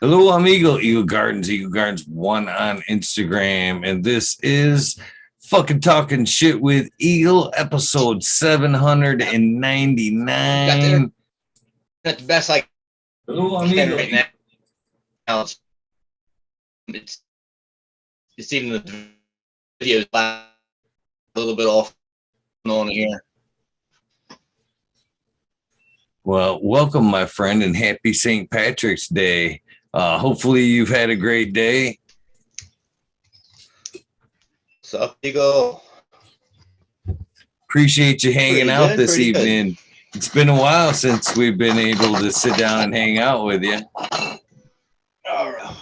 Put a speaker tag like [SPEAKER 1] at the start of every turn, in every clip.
[SPEAKER 1] Hello, I'm Eagle Gardens 1 on Instagram, and this is fucking talking shit with Eagle, episode
[SPEAKER 2] Got the
[SPEAKER 1] 799.
[SPEAKER 2] internet the best I
[SPEAKER 1] Hello, I'm
[SPEAKER 2] can
[SPEAKER 1] Eagle.
[SPEAKER 2] right now. It's, it's even the videos a little bit off on here.
[SPEAKER 1] Well, welcome, my friend, and happy St. Patrick's Day. Hopefully, you've had a great day.
[SPEAKER 2] So up you go.
[SPEAKER 1] Appreciate you hanging
[SPEAKER 2] Pretty
[SPEAKER 1] out
[SPEAKER 2] good,
[SPEAKER 1] this
[SPEAKER 2] pretty good.
[SPEAKER 1] evening. It's been a while since we've been able to sit down and hang out with you.
[SPEAKER 2] All right.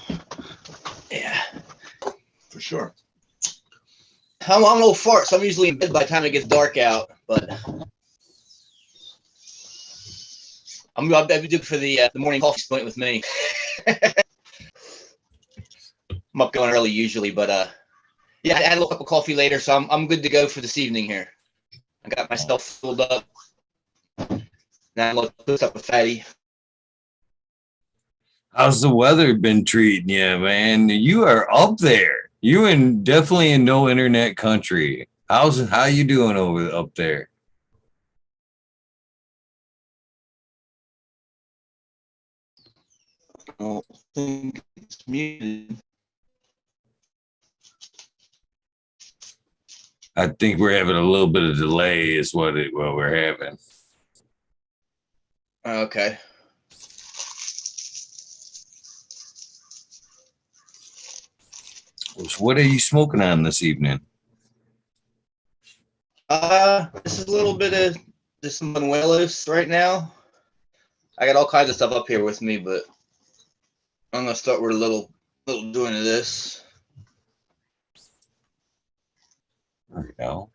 [SPEAKER 2] Yeah, for sure. I'm an old fart, so I'm usually in bed by the time it gets dark out. But I'll be due for the morning coffee joint with me. I'm up going early usually, but yeah, I had a little cup of coffee later, so I'm good to go for this evening here. I got myself filled up. Now I'm gonna put up a fatty.
[SPEAKER 1] How's the weather been treating you, man? You are up there. Definitely in no internet country. How you doing over up there?
[SPEAKER 2] I don't think it's muted.
[SPEAKER 1] I think we're having a little bit of delay, is what we're having.
[SPEAKER 2] Okay.
[SPEAKER 1] So what are you smoking on this evening?
[SPEAKER 2] This is a little bit of just some Manuelos right now. I got all kinds of stuff up here with me, but I'm gonna start with a little doing of this.
[SPEAKER 1] There we go.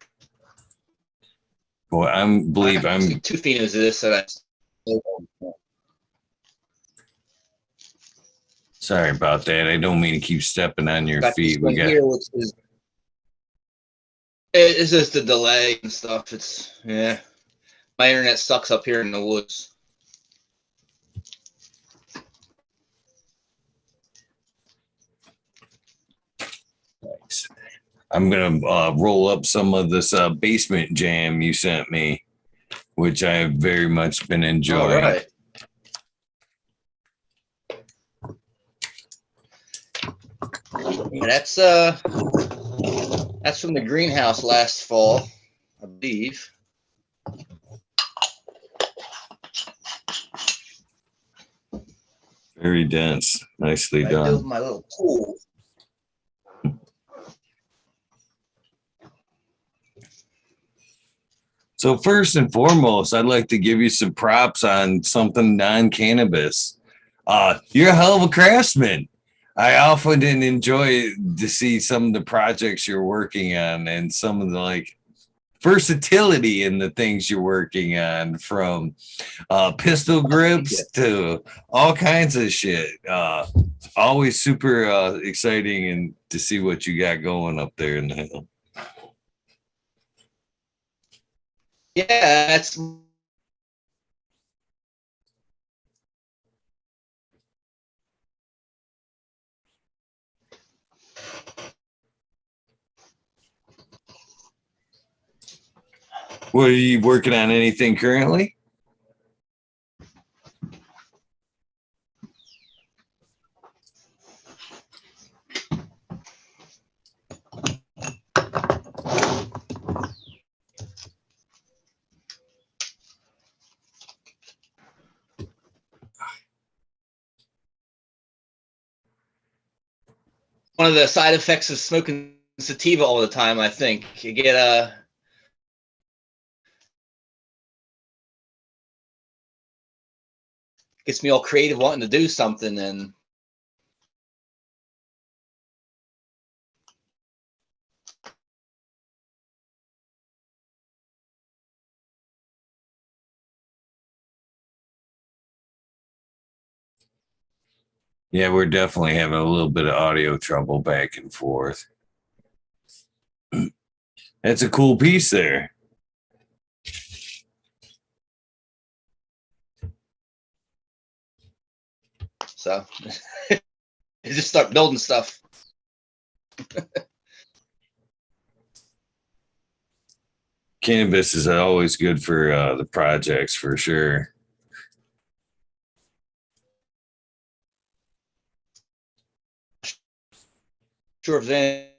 [SPEAKER 1] Boy, I'm
[SPEAKER 2] two phenos of this, and
[SPEAKER 1] sorry about that. I don't mean to keep stepping on your
[SPEAKER 2] got
[SPEAKER 1] feet.
[SPEAKER 2] this one here, which is it's just the delay and stuff. It's my internet sucks up here in the woods.
[SPEAKER 1] Nice. I'm gonna roll up some of this basement jam you sent me, which I have very much been enjoying.
[SPEAKER 2] All right. Yeah, that's from the greenhouse last fall, I believe.
[SPEAKER 1] Very dense. Nicely
[SPEAKER 2] I
[SPEAKER 1] done.
[SPEAKER 2] built my little pool.
[SPEAKER 1] So first and foremost, I'd like to give you some props on something non-cannabis. You're a hell of a craftsman. I often enjoy to see some of the projects you're working on and some of the versatility in the things you're working on, from pistol grips to all kinds of shit. Always super exciting and to see what you got going up there in the hill.
[SPEAKER 2] Yeah, that's
[SPEAKER 1] What, are you working on anything currently?
[SPEAKER 2] one of the side effects of smoking sativa all the time. I think you get gets me all creative, wanting to do something, and
[SPEAKER 1] Yeah, we're definitely having a little bit of audio trouble back and forth. That's a cool piece there.
[SPEAKER 2] So just start building stuff.
[SPEAKER 1] Cannabis is always good for the projects for sure.
[SPEAKER 2] Sure, if they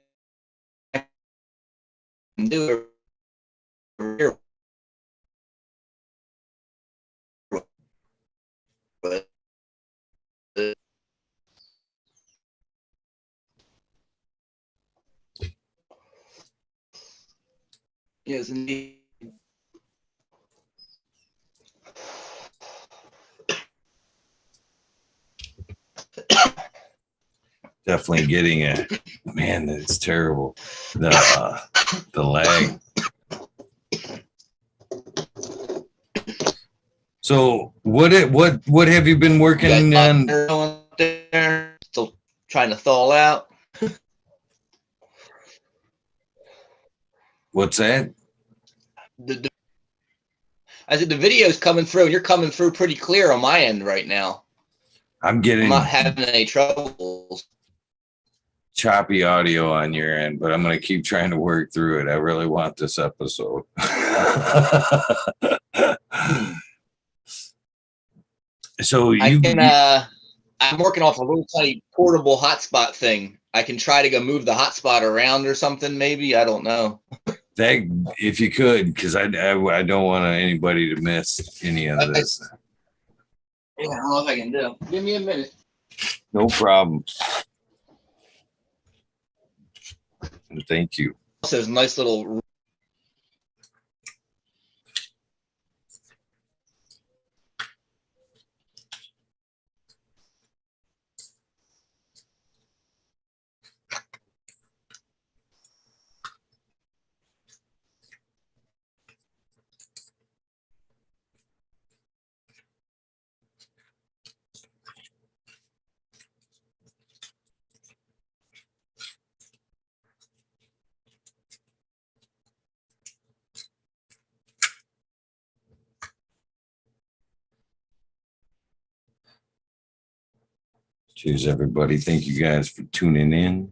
[SPEAKER 2] can do it. But yes, indeed.
[SPEAKER 1] Definitely getting it. Man, it's terrible. The lag. So what have you been working
[SPEAKER 2] You
[SPEAKER 1] on?
[SPEAKER 2] there, still trying to thaw out.
[SPEAKER 1] What's that?
[SPEAKER 2] I said the video's coming through. You're coming through pretty clear on my end right now.
[SPEAKER 1] I'm
[SPEAKER 2] I'm
[SPEAKER 1] getting
[SPEAKER 2] not having any troubles.
[SPEAKER 1] choppy audio on your end, but I'm going to keep trying to work through it. I really want this episode. So
[SPEAKER 2] I'm working off a little tiny portable hotspot thing. I can try to go move the hotspot around or something. Maybe, I don't know.
[SPEAKER 1] that if you could, because I don't want anybody to miss any of this.
[SPEAKER 2] Yeah, I don't know if I can do. Give me a minute.
[SPEAKER 1] No problem. Thank you.
[SPEAKER 2] Also, there's a nice little.
[SPEAKER 1] Cheers, everybody. Thank you guys for tuning in.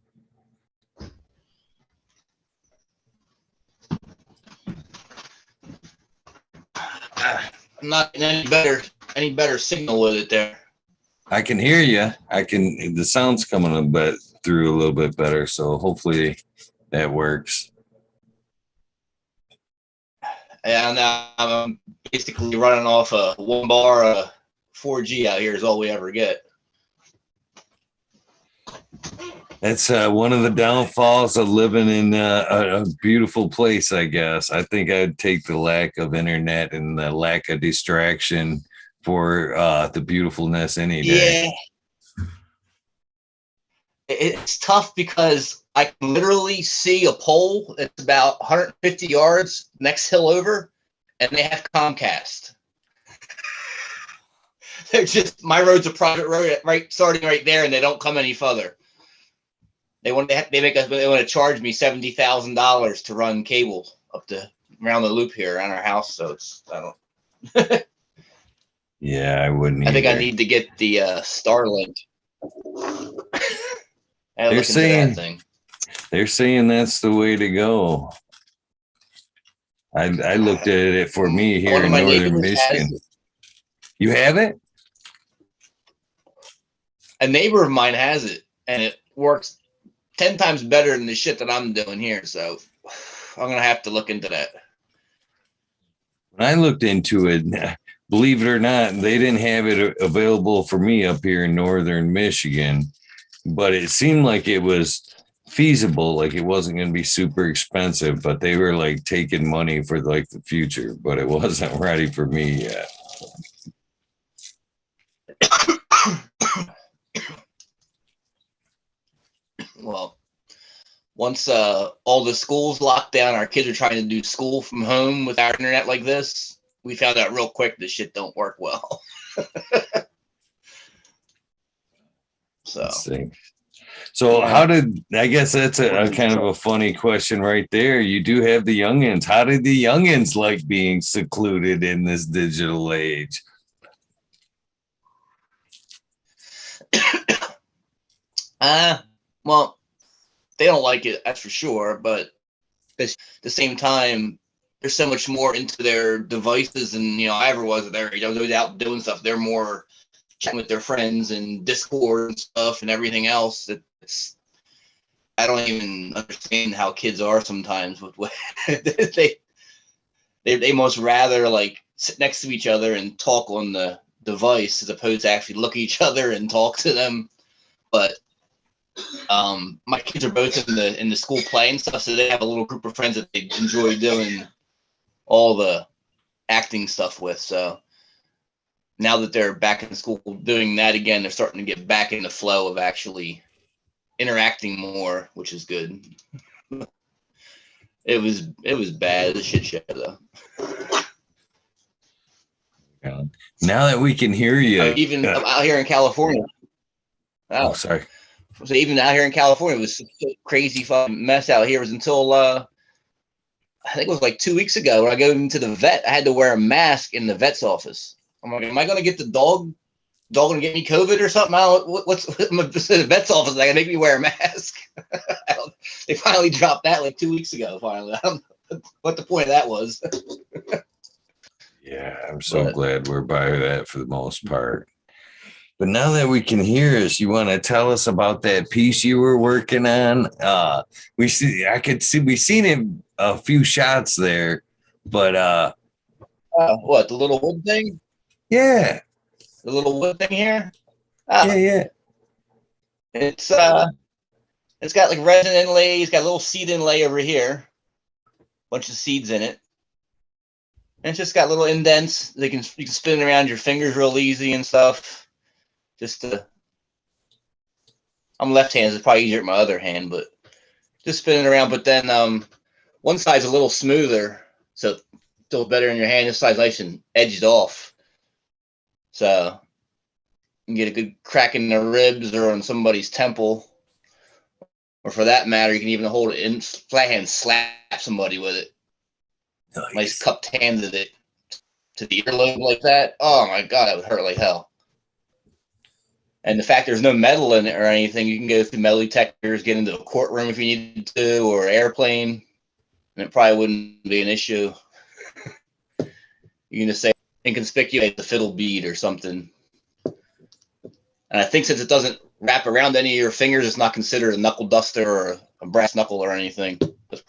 [SPEAKER 2] I'm not getting any better signal with it there.
[SPEAKER 1] I can hear you. The sound's coming a bit through a little bit better. So hopefully that works.
[SPEAKER 2] And I'm basically running off a 1 bar 4G out here is all we ever get.
[SPEAKER 1] That's one of the downfalls of living in a beautiful place, I guess. I think I'd take the lack of internet and the lack of distraction for the beautifulness any day.
[SPEAKER 2] Yeah. It's tough because I can literally see a pole that's about 150 yards next hill over, and they have Comcast. They're just, my road's a private road, right, starting right there, and they don't come any further. They want to charge me $70,000 to run cable around the loop here around our house. So I don't.
[SPEAKER 1] Yeah, I wouldn't.
[SPEAKER 2] I think I need to get the Starlink. They're
[SPEAKER 1] saying that's the way to go. I looked at it for me here in northern Michigan. You have it?
[SPEAKER 2] A neighbor of mine has it, and it works 10 times better than the shit that I'm doing here. So I'm gonna have to look into that.
[SPEAKER 1] When I looked into it, believe it or not, they didn't have it available for me up here in northern Michigan, but it seemed like it was feasible, like it wasn't going to be super expensive, but they were like taking money for like the future, but it wasn't ready for me yet.
[SPEAKER 2] Well, once all the schools locked down, our kids are trying to do school from home with our internet like this. We found out real quick this shit don't work well.
[SPEAKER 1] So how did, I guess that's a kind of a funny question right there. You do have the youngins. How did the youngins like being secluded in this digital age?
[SPEAKER 2] Well, they don't like it, that's for sure. But at the same time, they're so much more into their devices, and I ever was there. They're out doing stuff. They're more chatting with their friends and Discord and stuff and everything else. I don't even understand how kids are sometimes with what they most rather like sit next to each other and talk on the device as opposed to actually look at each other and talk to them. But my kids are both in the school play and stuff, so they have a little group of friends that they enjoy doing all the acting stuff with. So now that they're back in school doing that again, they're starting to get back in the flow of actually interacting more, which is good. It was bad. It was a shit show though.
[SPEAKER 1] Now that we can hear you,
[SPEAKER 2] even out here in California.
[SPEAKER 1] Oh, sorry.
[SPEAKER 2] So even out here in California, it was such a crazy fucking mess out here. It was until I think it was like 2 weeks ago when I go into the vet. I had to wear a mask in the vet's office. I'm like, am I going to get the dog going to get me COVID or something? What's the vet's office? They make me wear a mask. They finally dropped that like 2 weeks ago. Finally, I don't know what the point of that was.
[SPEAKER 1] Yeah, I'm so glad we're by that for the most part. But now that we can hear us, you want to tell us about that piece you were working on? We seen it a few shots there, but
[SPEAKER 2] what, the little wood thing?
[SPEAKER 1] Yeah,
[SPEAKER 2] the little wood thing here.
[SPEAKER 1] Yeah.
[SPEAKER 2] It's got like resin inlay. It's got a little seed inlay over here, bunch of seeds in it. And it's just got little indents. You can spin it around your fingers real easy and stuff. I'm left-handed. It's probably easier with my other hand, but just spin it around. But then one side's a little smoother, so it feels better in your hand. This side's nice and edged off, so you can get a good crack in the ribs or on somebody's temple, or for that matter, you can even hold it in flat hand, slap somebody with it. Nice cupped hand of it to the earlobe like that. Oh my god, that would hurt like hell. And the fact there's no metal in it or anything, you can go through metal detectors, get into a courtroom if you needed to, or an airplane, and it probably wouldn't be an issue. You can just say inconspicuous the fiddle bead or something. And I think since it doesn't wrap around any of your fingers, it's not considered a knuckle duster or a brass knuckle or anything. Just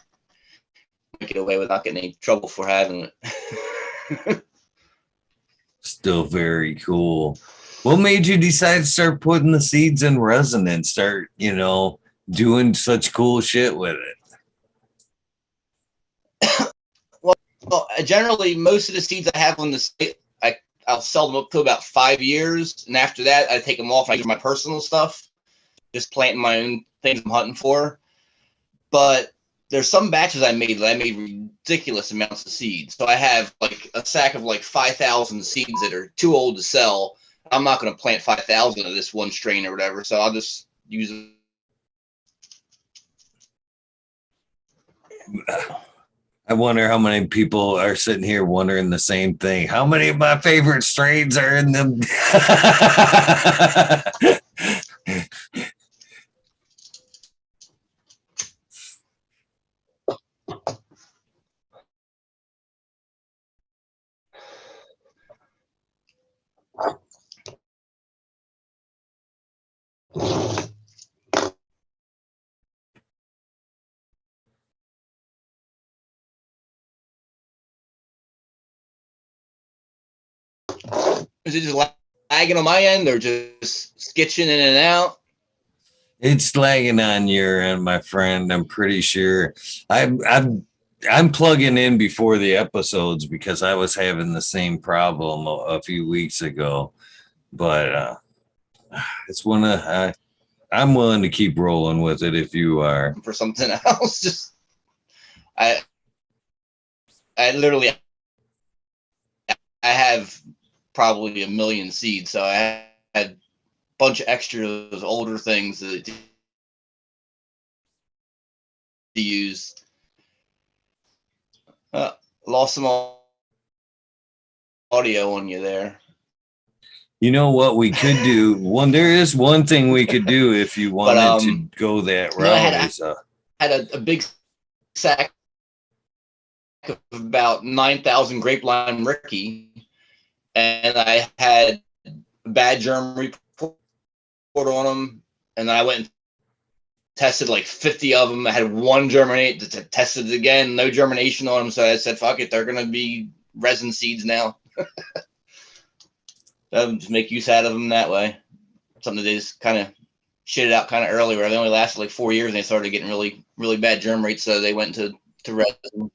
[SPEAKER 2] get away without getting any trouble for having it.
[SPEAKER 1] Still very cool. What made you decide to start putting the seeds in resin and start, doing such cool shit with
[SPEAKER 2] it? Well, generally, most of the seeds I have on the site, I'll sell them up to about 5 years. And after that, I take them off and I use my personal stuff, just planting my own things I'm hunting for. But there's some batches I made ridiculous amounts of seeds. So I have like a sack of like 5,000 seeds that are too old to sell. I'm not going to plant 5,000 of this one strain or whatever. So I'll just use it.
[SPEAKER 1] I wonder how many people are sitting here wondering the same thing. How many of my favorite strains are in them?
[SPEAKER 2] Is it just lagging on my end or just skitching in and out?
[SPEAKER 1] It's lagging on your end, my friend. I'm pretty sure. I'm plugging in before the episodes because I was having the same problem a few weeks ago. But it's one of I'm willing to keep rolling with it if you are.
[SPEAKER 2] For something else, I literally I have probably a million seeds, so I had a bunch of extras, older things to use. Lost some audio on you there.
[SPEAKER 1] You know what we could do? There is one thing we could do if you
[SPEAKER 2] But
[SPEAKER 1] wanted to go that
[SPEAKER 2] you know,
[SPEAKER 1] route
[SPEAKER 2] I had a big sack of about 9,000 grape lime Ricky, and I had a bad germ report on them, and I went and tested like 50 of them. I had one germinate, tested it again, no germination on them. So I said, fuck it, they're going to be resin seeds now. So just make use out of them that way. Something that they just kind of shitted out kind of early, where they only lasted like 4 years and they started getting really, really bad germ rates. So they went to resin.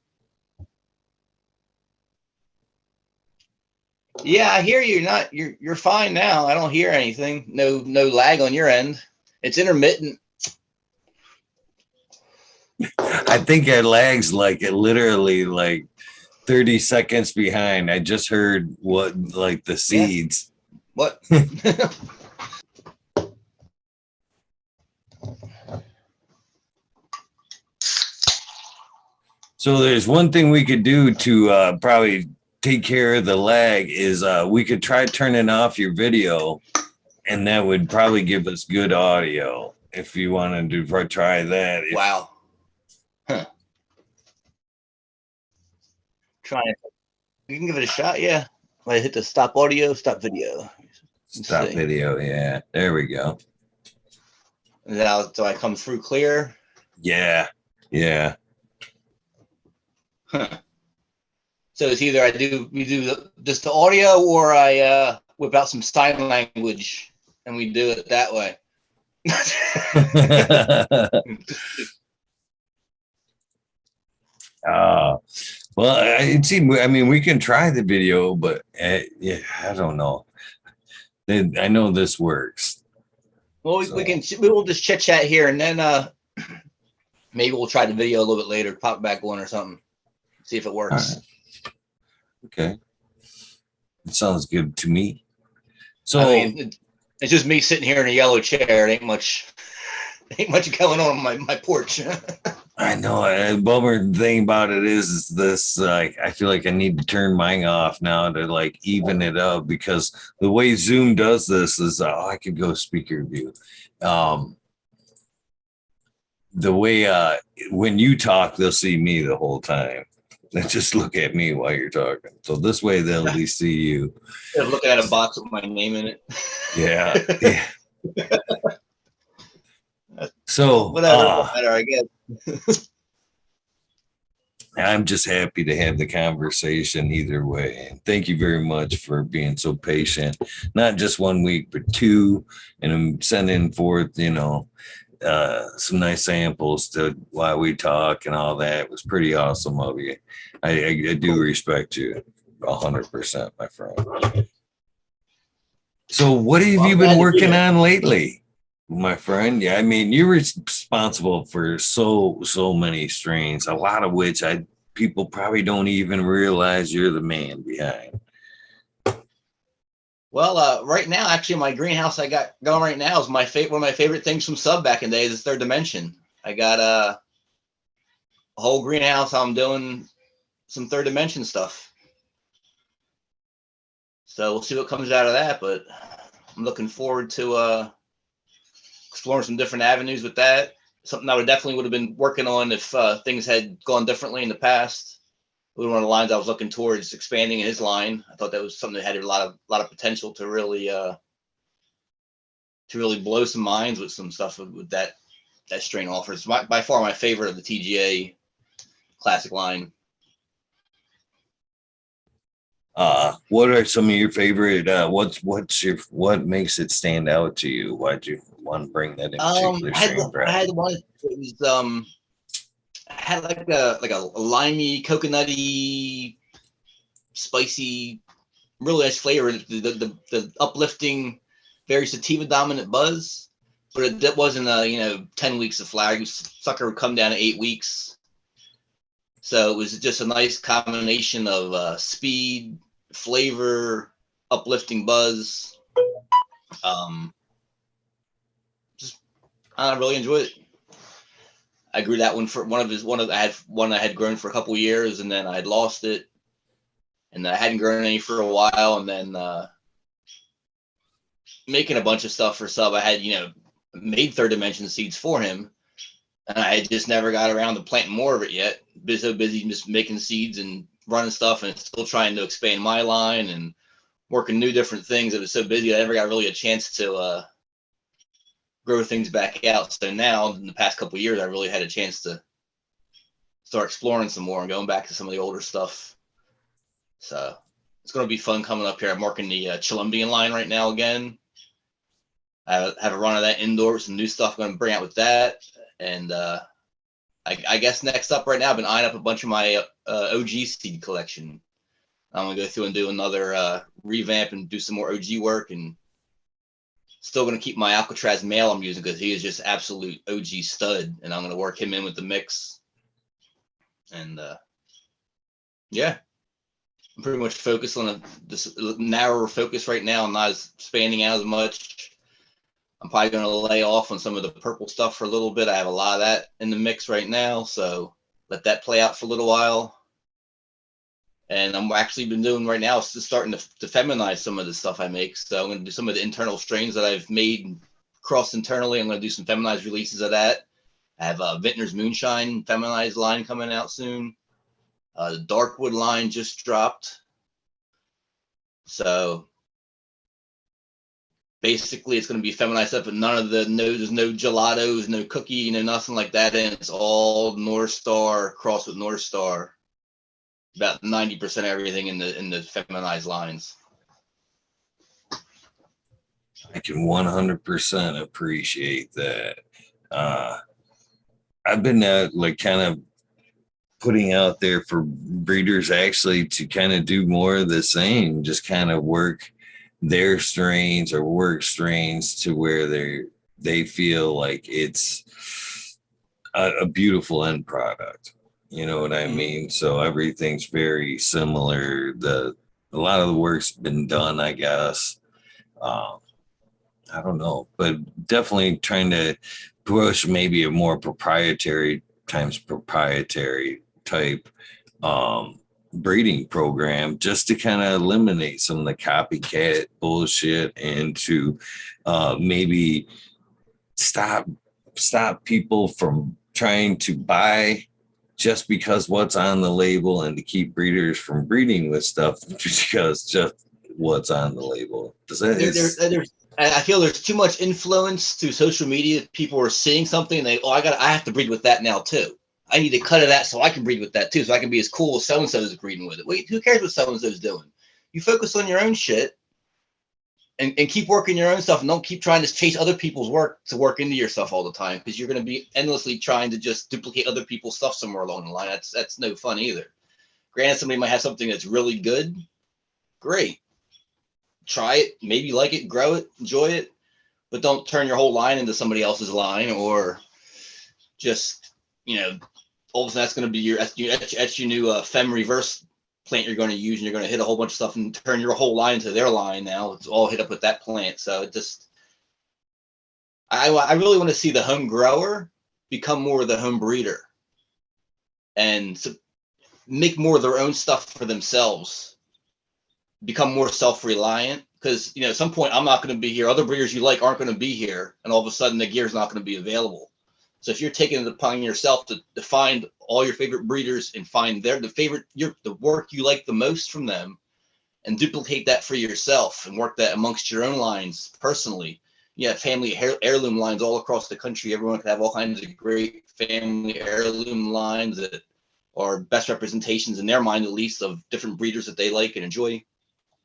[SPEAKER 2] Yeah, I hear you. You're fine now. I don't hear anything. No lag on your end. It's intermittent.
[SPEAKER 1] I think our lag's like literally like 30 seconds behind. I just heard like the seeds.
[SPEAKER 2] Yeah. What?
[SPEAKER 1] So there's one thing we could do to probably take care of the lag is we could try turning off your video, and that would probably give us good audio if you wanted to try that.
[SPEAKER 2] Wow. Huh. Try it. You can give it a shot. Yeah. I hit the stop audio, stop video.
[SPEAKER 1] Stop video. Yeah. There we go.
[SPEAKER 2] Now, do I come through clear?
[SPEAKER 1] Yeah. Yeah.
[SPEAKER 2] Huh. So it's either we do just the audio, or I whip out some sign language and we do it that way.
[SPEAKER 1] Well, I mean, we can try the video, but yeah, I don't know. I know this works.
[SPEAKER 2] Well, we'll just chit chat here, and then maybe we'll try the video a little bit later, pop back on or something, see if it works.
[SPEAKER 1] Right. Okay, it sounds good to me. So
[SPEAKER 2] I mean, it's just me sitting here in a yellow chair. It ain't much going on my porch.
[SPEAKER 1] I know. The bummer thing about it is this. Like, I feel like I need to turn mine off now to like even it up, because the way Zoom does this is I could go speaker view. The way when you talk, they'll see me the whole time. They just look at me while you're talking. So this way they'll at least see you.
[SPEAKER 2] They're looking at a box with my name in it.
[SPEAKER 1] Yeah. Yeah. So
[SPEAKER 2] whatever, better, I guess.
[SPEAKER 1] I'm just happy to have the conversation either way. And thank you very much for being so patient, not just 1 week, but 2, and I'm sending forth, some nice samples to while we talk and all that. It was pretty awesome of you. I do respect you 100%, my friend. So what have you been working on lately, my friend? Yeah, I mean, you're responsible for so many strains, a lot of which people probably don't even realize you're the man behind.
[SPEAKER 2] Well, right now, actually, my greenhouse I got going right now is one of my favorite things from Sub back in the days is Third Dimension. I got a whole greenhouse. I'm doing some Third Dimension stuff. So we'll see what comes out of that, but I'm looking forward to exploring some different avenues with that. Something I would have been working on if things had gone differently in the past. One of the lines I was looking towards expanding his line. I thought that was something that had a lot of potential to really blow some minds with some stuff with that strain offers. By far my favorite of the TGA classic line.
[SPEAKER 1] What are some of your favorite? What makes it stand out to you? Why'd you want to bring that in particular strain?
[SPEAKER 2] I had one. It was had like a limey, coconutty, spicy, really nice flavor. The uplifting, very sativa dominant buzz, but it wasn't 10 weeks of flower. Sucker would come down to 8 weeks. So it was just a nice combination of speed, flavor, uplifting buzz. I really enjoyed it. I grew that one for I had grown for a couple years, and then I had lost it, and I hadn't grown any for a while, and then making a bunch of stuff for sub. I had, made third dimension seeds for him, and I just never got around to planting more of it yet. Been so busy just making seeds and running stuff, and still trying to expand my line and working new different things. It was so busy I never got really a chance to grow things back out. So now, in the past couple of years, I really had a chance to start exploring some more and going back to some of the older stuff. So it's going to be fun coming up here. I'm working the Chilumbian line right now again. I have a run of that indoor with some new stuff I'm going to bring out with that. And I guess next up right now, I've been eyeing up a bunch of my OG seed collection. I'm going to go through and do another revamp and do some more OG work, and still going to keep my Alcatraz male I'm using because he is just absolute OG stud, and I'm going to work him in with the mix. And yeah, I'm pretty much focused on this narrower focus right now. I'm not as expanding out as much. I'm probably going to lay off on some of the purple stuff for a little bit. I have a lot of that in the mix right now, so let that play out for a little while. And I'm actually been doing right now is just starting to feminize some of the stuff I make. So I'm going to do some of the internal strains that I've made crossed internally. I'm going to do some feminized releases of that. I have a Vintner's Moonshine feminized line coming out soon. The Darkwood line just dropped. So basically it's going to be feminized stuff, but there's no gelatos, no cookie, nothing like that. And it's all Norstar crossed with Norstar. About 90% everything in the feminized lines.
[SPEAKER 1] I can 100% appreciate that. I've been kind of putting out there for breeders actually to kind of do more of the same, just kind of work their strains or work strains to where they feel like it's a beautiful end product. You know what I mean? So everything's very similar. A lot of the work's been done, I guess. I don't know, but definitely trying to push maybe a more proprietary type breeding program just to kind of eliminate some of the copycat bullshit and to maybe stop people from trying to buy just because what's on the label and to keep breeders from breeding with stuff because just what's on the label.
[SPEAKER 2] I feel there's too much influence through social media. People are seeing something and I have to breed with that now too. I need to cut it out so I can breed with that too, so I can be as cool as so-and-so is breeding with it. Wait, who cares what so-and-so's doing? You focus on your own shit and keep working your own stuff, and don't keep trying to chase other people's work to work into your stuff all the time, because you're going to be endlessly trying to just duplicate other people's stuff somewhere along the line. That's no fun either. Granted, somebody might have something that's really good. Great. Try it, maybe like it, grow it, enjoy it, but don't turn your whole line into somebody else's line, or just, all of a sudden that's going to be your new fem reverse plant you're going to use, and you're going to hit a whole bunch of stuff and turn your whole line to their line. Now it's all hit up with that plant. So it just, I really want to see the home grower become more of the home breeder and make more of their own stuff for themselves, become more self-reliant, because at some point I'm not going to be here, other breeders you like aren't going to be here, and all of a sudden the gear is not going to be available. So if you're taking it upon yourself to find all your favorite breeders and find the work you like the most from them, and duplicate that for yourself and work that amongst your own lines personally. You have family heirloom lines all across the country. Everyone can have all kinds of great family heirloom lines that are best representations in their mind, at least, of different breeders that they like and enjoy.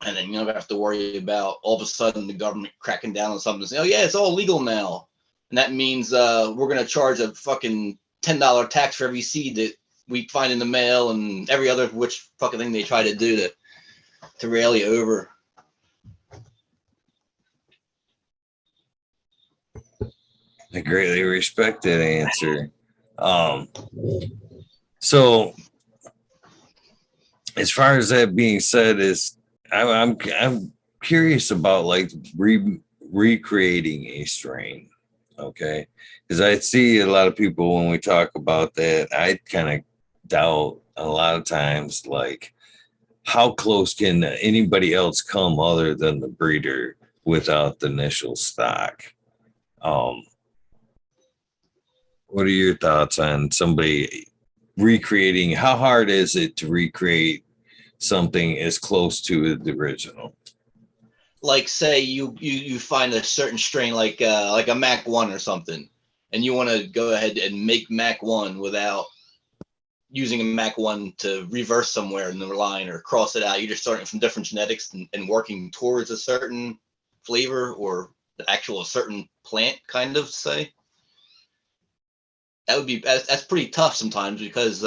[SPEAKER 2] And then you never have to worry about all of a sudden the government cracking down on something and saying, oh yeah, it's all legal now. And that means we're going to charge a fucking $10 tax for every seed that we find in the mail, and every other which fucking thing they try to do to rail you over.
[SPEAKER 1] I greatly respect that answer. So as far as that being said, I'm curious about like recreating a strain. Okay, because I see a lot of people when we talk about that, I kind of doubt a lot of times, like, how close can anybody else come other than the breeder without the initial stock. Um, what are your thoughts on somebody recreating? How hard is it to recreate something as close to the original?
[SPEAKER 2] Like say you find a certain strain like a Mac 1 or something, and you want to go ahead and make Mac 1 without using a Mac 1 to reverse somewhere in the line or cross it out. You're just starting from different genetics and working towards a certain flavor or the actual certain plant, kind of say. That would be that's pretty tough sometimes because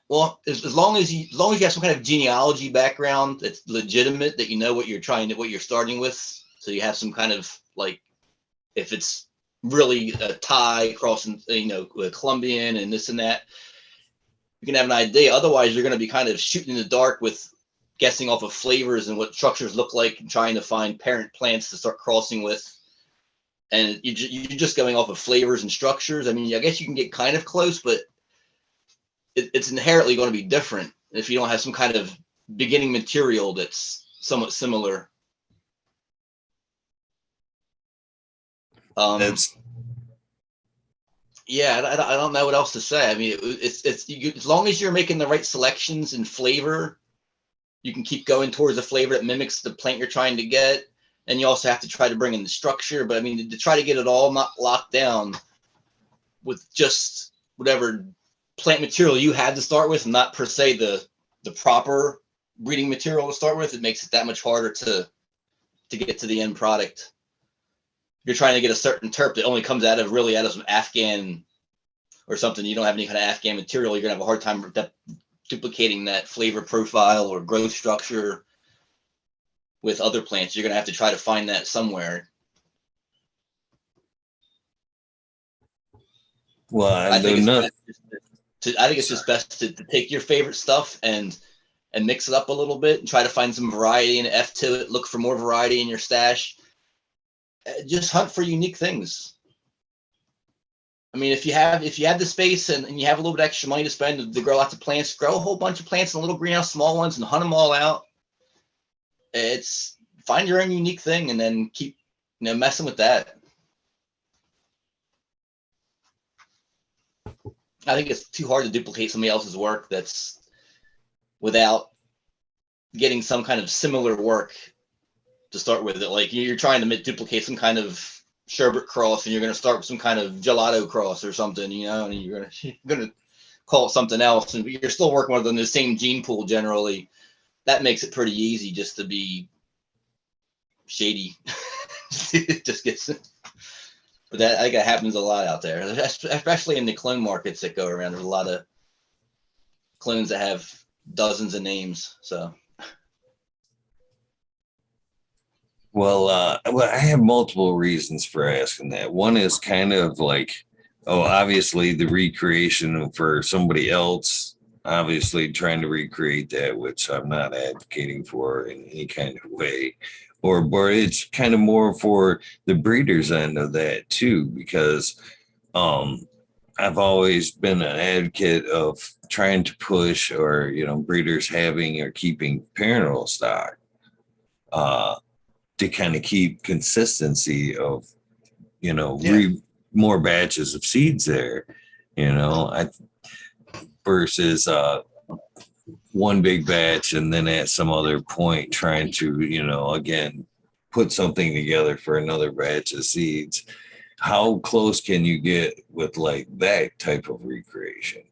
[SPEAKER 2] well, as long as you have some kind of genealogy background that's legitimate, that you know what you're starting with, so you have some kind of like, if it's really a Thai crossing, a Colombian and this and that, you can have an idea. Otherwise, you're going to be kind of shooting in the dark with guessing off of flavors and what structures look like and trying to find parent plants to start crossing with. And you're just going off of flavors and structures. I mean, I guess you can get kind of close, but it's inherently going to be different if you don't have some kind of beginning material that's somewhat similar.
[SPEAKER 1] That's
[SPEAKER 2] Yeah, I don't know what else to say. I mean, as long as you're making the right selections and flavor, you can keep going towards a flavor that mimics the plant you're trying to get. And you also have to try to bring in the structure. But I mean, to try to get it all not locked down with just whatever plant material you had to start with, and not per se the proper breeding material to start with, it makes it that much harder to get to the end product. You're trying to get a certain terp that only comes out of some Afghan or something. You don't have any kind of Afghan material. You're gonna have a hard time duplicating that flavor profile or growth structure with other plants. You're gonna have to try to find that somewhere.
[SPEAKER 1] well,
[SPEAKER 2] I think it's
[SPEAKER 1] not.
[SPEAKER 2] best I think it's just best to take your favorite stuff and mix it up a little bit and try to find some variety and F to it. Look for more variety in your stash. Just hunt for unique things. I mean, if you have the space and you have a little bit extra money to spend to grow lots of plants, grow a whole bunch of plants in a little greenhouse, small ones, and hunt them all out. It's find your own unique thing and then keep messing with that. I think it's too hard to duplicate somebody else's work that's without getting some kind of similar work to start with. It like you're trying to duplicate some kind of sherbet cross, and you're going to start with some kind of gelato cross or something, and you're going to call it something else, and you're still working within the same gene pool generally. That makes it pretty easy just to be shady. It just gets. But I think that happens a lot out there, especially in the clone markets that go around. There's a lot of clones that have dozens of names. So.
[SPEAKER 1] Well, I have multiple reasons for asking that. One is kind of like, oh, obviously the recreation for somebody else, obviously trying to recreate that, which I'm not advocating for in any kind of way. Or it's kind of more for the breeders end of that too, because I've always been an advocate of trying to push or, breeders having or keeping parental stock. To kind of keep consistency of, more batches of seeds there, I versus one big batch and then at some other point trying to, again, put something together for another batch of seeds. How close can you get with like that type of recreation?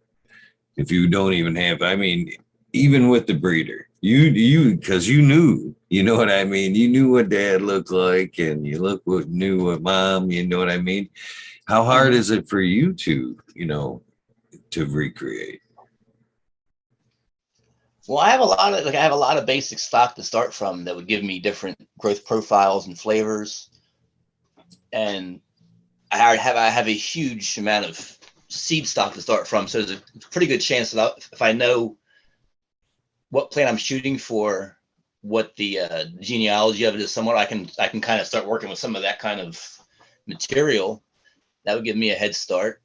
[SPEAKER 1] If you don't even have, I mean, even with the breeder, because you knew, you know what I mean? You knew what dad looked like and you knew what mom, you know what I mean? How hard is it for you to, to recreate?
[SPEAKER 2] Well, I have a lot of basic stock to start from that would give me different growth profiles and flavors. And I have a huge amount of seed stock to start from. So there's a pretty good chance that if I know what plant I'm shooting for, what the genealogy of it is somewhat, I can kind of start working with some of that kind of material. That would give me a head start.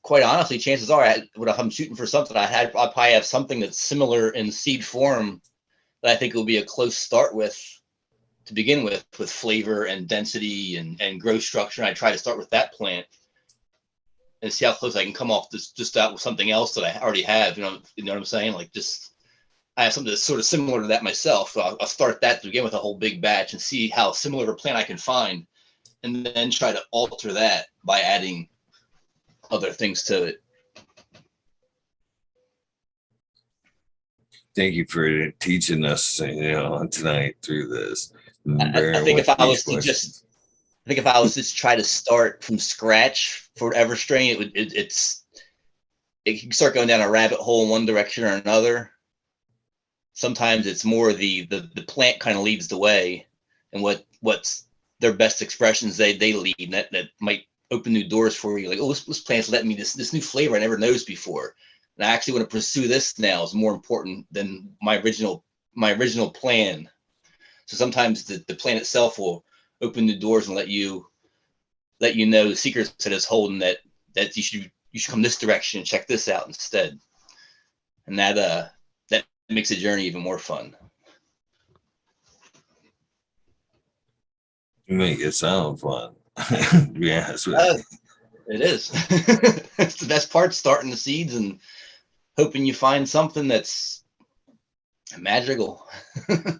[SPEAKER 2] Quite honestly, chances are, if I'm shooting for something, I'll probably have something that's similar in seed form that I think will be a close start with to begin with flavor and density and growth structure. And I try to start with that plant and see how close I can come off just out with something else that I already have. You know what I'm saying? Like just I have something that's sort of similar to that myself. So I'll start that to begin with a whole big batch and see how similar of a plant I can find, and then try to alter that by adding other things to it.
[SPEAKER 1] Thank you for teaching us, tonight through this.
[SPEAKER 2] I think if I was to just try to start from scratch for whatever strain, it can start going down a rabbit hole in one direction or another. Sometimes it's more the plant kind of leads the way, and what's their best expressions they lead, and that might open new doors for you. Like, oh, this plant's letting me this new flavor I never noticed before, and I actually want to pursue this now. Is more important than my original plan. So sometimes the plant itself will open the doors and let you know the secrets that it's holding, that you should come this direction and check this out instead, and that makes the journey even more fun.
[SPEAKER 1] You make it sound fun. Yeah,
[SPEAKER 2] it is. It's the best part, starting the seeds and hoping you find something that's magical.
[SPEAKER 1] A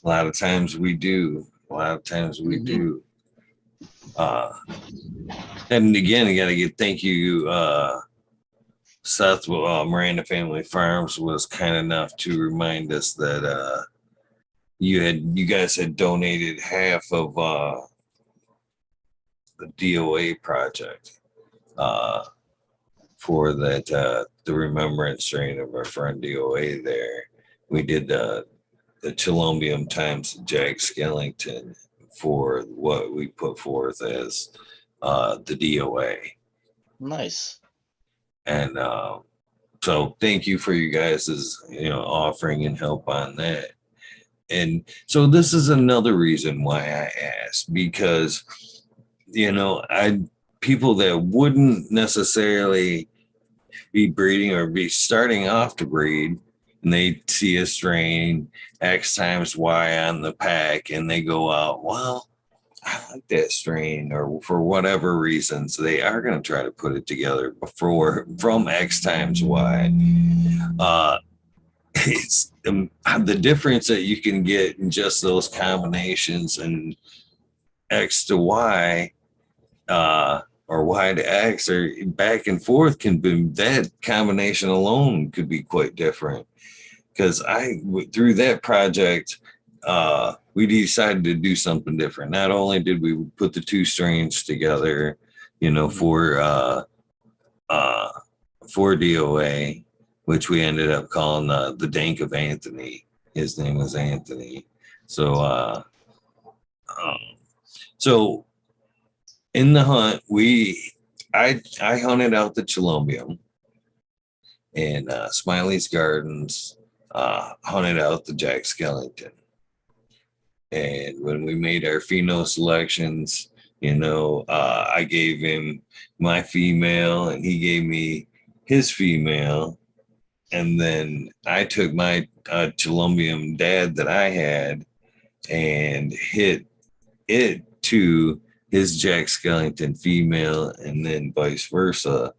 [SPEAKER 1] lot of times we do. And again, I got to thank you. Seth, Miranda Family Farms was kind enough to remind us that you guys had donated half of the DOA project for that the remembrance strain of our friend DOA there. We did the Chilombium times Jack Skellington for what we put forth as the DOA.
[SPEAKER 2] Nice.
[SPEAKER 1] And so thank you for you guys' offering and help on that. And so this is another reason why I asked, because people that wouldn't necessarily be breeding or be starting off to breed, and they see a strain X times Y on the pack and they go out, well, I like that strain, or for whatever reasons, they are going to try to put it together from X times Y. It's the difference that you can get in just those combinations and X to Y, or Y to X, or back and forth, can be, that combination alone could be quite different. Because through that project, we decided to do something different. Not only did we put the two strains together, for DOA, which we ended up calling the Dank of Anthony. His name was Anthony. So, so in the hunt, I hunted out the Chilombium, and Smiley's Gardens hunted out the Jack Skellington. And when we made our pheno selections, I gave him my female and he gave me his female. And then I took my Chilombium dad that I had and hit it to his Jack Skellington female, and then vice versa.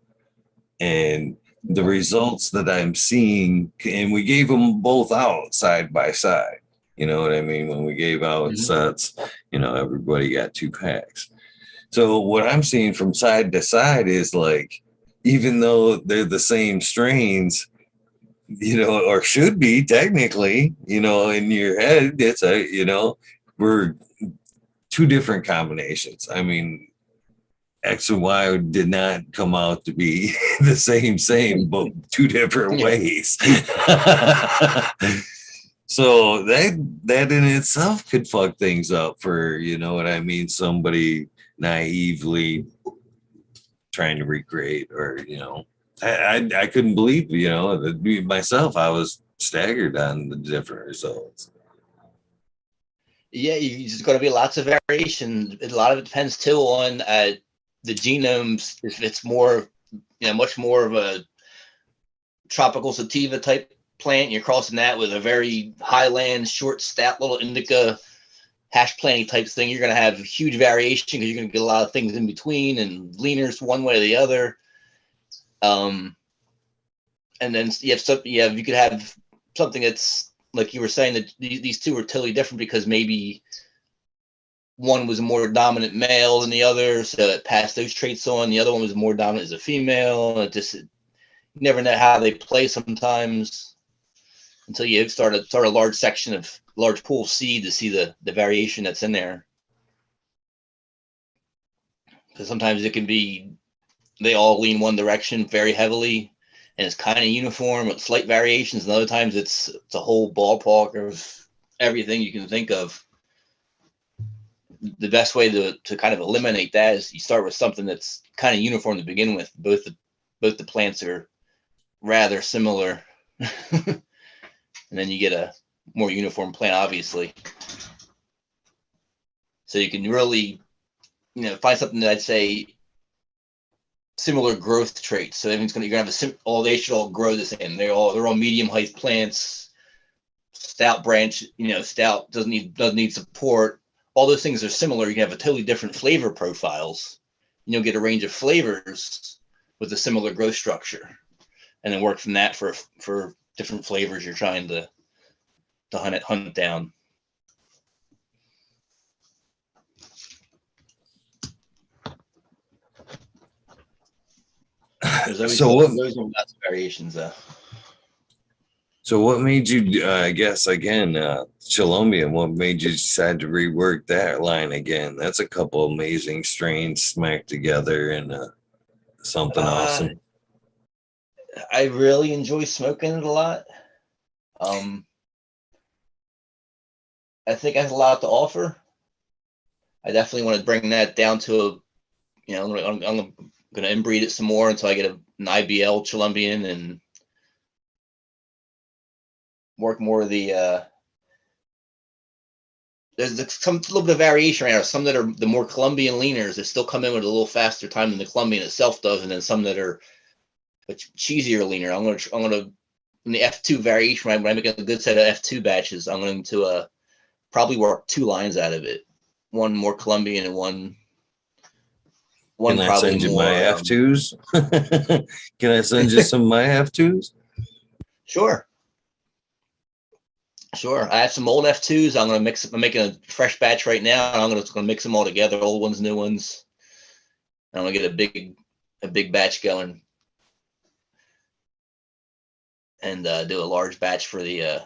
[SPEAKER 1] And the results that I'm seeing, and we gave them both out side by side. You know what I mean? When we gave out sets, everybody got 2 packs. So what I'm seeing from side to side is, like, even though they're the same strains, or should be technically, in your head, it's we're 2 different combinations. I mean, X and Y did not come out to be the same, but 2 different ways. So that in itself could fuck things up for, somebody naively trying to recreate, or, I couldn't believe, myself, I was staggered on the different results.
[SPEAKER 2] Yeah, there's going to be lots of variation. A lot of it depends too on the genomes. If it's more, much more of a tropical sativa type plant, you're crossing that with a very highland, short, stout little indica hash planting type thing, you're going to have huge variation because you're going to get a lot of things in between and leaners one way or the other. And then you could have something that's like you were saying that these two were totally different because maybe one was a more dominant male than the other, so it passed those traits on. The other one was more dominant as a female. You never know how they play sometimes until you start a large pool of seed to see the variation that's in there. Because sometimes it can be they all lean one direction very heavily, and it's kind of uniform with slight variations. And other times it's a whole ballpark of everything you can think of. The best way to kind of eliminate that is you start with something that's kind of uniform to begin with. Both the plants are rather similar, and then you get a more uniform plant, obviously. So you can really, find something that I'd say similar growth traits. So everything's you're gonna have they should all grow the same. They're all medium height plants, stout branch. Stout doesn't need support. All those things are similar. You can have a totally different flavor profiles. You'll get a range of flavors with a similar growth structure, and then work from that for different flavors you're trying to hunt down. There's always lots of variations though.
[SPEAKER 1] So what made you, I guess, again, Cholombian, what made you decide to rework that line again? That's a couple amazing strains smacked together and something awesome.
[SPEAKER 2] I really enjoy smoking it a lot. I think it has a lot to offer. I definitely want to bring that down to I'm going to inbreed it some more until I get an IBL Colombian and work more of the there's some little bit of variation right now. Some that are the more Colombian leaners that still come in with a little faster time than the Colombian itself does, and then some that are a cheesier leaner. I'm gonna in the F2 variation, when I make a good set of F2 batches, I'm going to probably work 2 lines out of it. One more Colombian and one
[SPEAKER 1] Can I
[SPEAKER 2] probably
[SPEAKER 1] send you
[SPEAKER 2] more,
[SPEAKER 1] my F2s? Can I send you some of my F2s?
[SPEAKER 2] Sure. I have some old F2s. I'm making a fresh batch right now. And I'm gonna mix them all together, old ones, new ones. I'm gonna get a big batch going, and do a large batch for the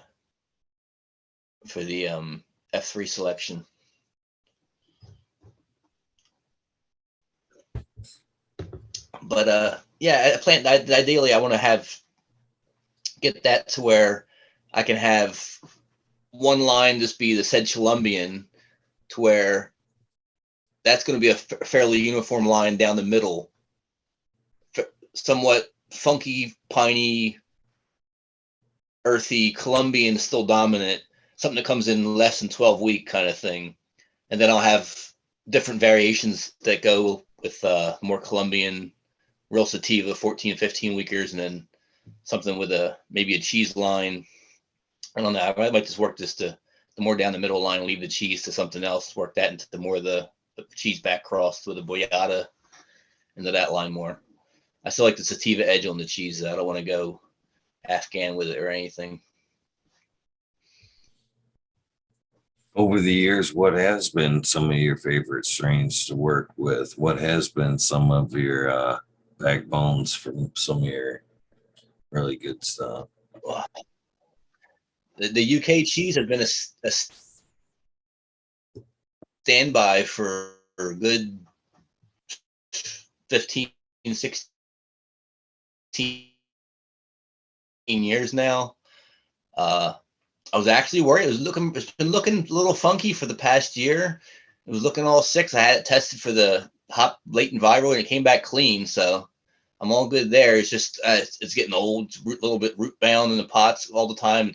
[SPEAKER 2] F3 selection. But yeah, ideally I want to get that to where I can have one line just be the said Colombian, to where that's going to be a fairly uniform line down the middle, somewhat funky, piney, earthy Colombian still dominant, something that comes in less than 12 week kind of thing. And then I'll have different variations that go with more Colombian, real sativa, 14, 15 weekers, and then something with maybe a cheese line. I don't know. I might just work the more down the middle line, leave the cheese to something else, work that into the more of the cheese back cross with a boyata into that line more. I still like the sativa edge on the cheese. I don't want to go Afghan with it or anything.
[SPEAKER 1] Over the years, what has been some of your favorite strains to work with? What has been some of your backbones from some of your really good stuff?
[SPEAKER 2] The UK cheese has been a standby for a good 15, 16 years now. I was actually worried. It's been looking a little funky for the past year. It was looking all sick. I had it tested for the hop latent viral and it came back clean. So I'm all good there. It's just it's getting old. It's a little bit root bound in the pots all the time.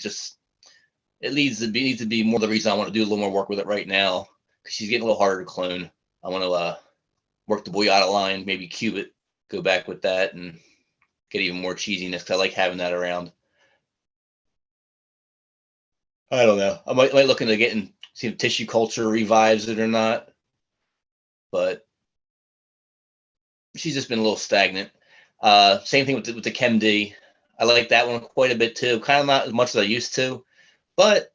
[SPEAKER 2] It needs to be more the reason I want to do a little more work with it right now, because she's getting a little harder to clone. I want to work the boyata line, maybe cube it, go back with that, and get even more cheesiness, because I like having that around. I don't know. I might look into getting see if tissue culture revives it or not, but she's just been a little stagnant. Same thing with the ChemD. I like that one quite a bit too. Kind of not as much as I used to, but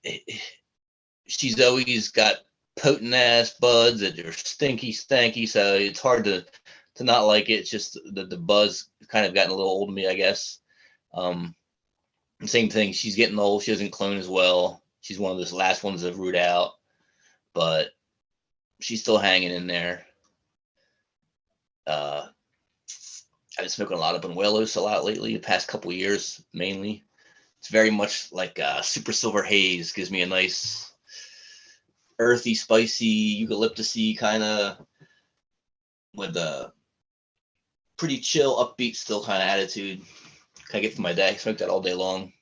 [SPEAKER 2] she's always got potent ass buds that are stinky, stanky. So it's hard to not like it. It's just the buzz kind of gotten a little old to me, I guess. Same thing. She's getting old. She doesn't clone as well. She's one of those last ones to root out, but she's still hanging in there. I've been smoking a lot of Buñuelos a lot lately, the past couple of years mainly. It's very much like Super Silver Haze. Gives me a nice earthy, spicy, eucalyptusy kind of with a pretty chill, upbeat, still kind of attitude. Can I get through my day? Smoke that all day long.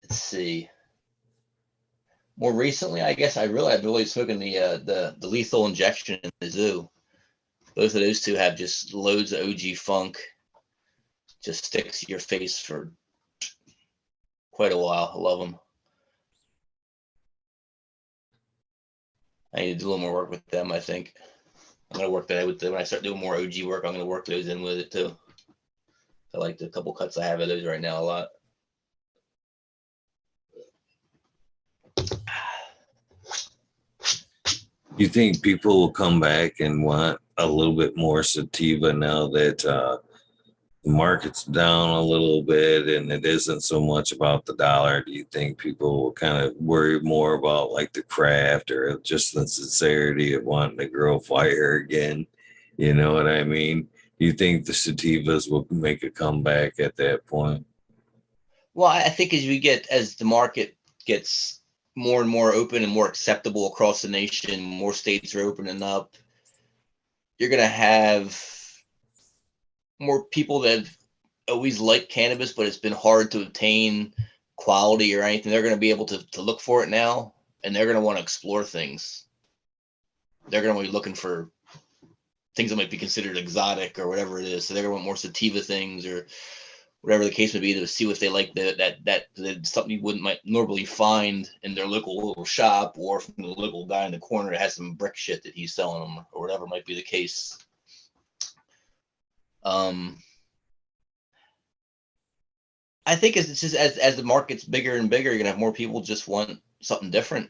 [SPEAKER 2] Let's see. More recently, I guess I've really smoking the lethal injection in the zoo. Both of those two have just loads of OG funk. Just sticks to your face for quite a while. I love them. I need to do a little more work with them, I think. I'm going to work that with them. When I start doing more OG work, I'm going to work those in with it too. I like the couple cuts I have of those right now a lot.
[SPEAKER 1] You think people will come back and want a little bit more sativa now that the market's down a little bit and it isn't so much about the dollar? Do you think people will kind of worry more about like the craft or just the sincerity of wanting to grow fire again? You know what I mean? Do you think the sativas will make a comeback at that point?
[SPEAKER 2] Well, I think as the market gets more and more open and more acceptable across the nation, more states are opening up, you're going to have more people that have always liked cannabis, but it's been hard to obtain quality or anything. They're going to be able to look for it now, and they're going to want to explore things. They're going to be looking for things that might be considered exotic or whatever it is. So they're going to want more sativa things or whatever the case may be to see if they like that something you wouldn't might normally find in their local little shop or from the local guy in the corner that has some brick shit that he's selling them or whatever might be the case. I think it's just as the market's bigger and bigger, you're gonna have more people just want something different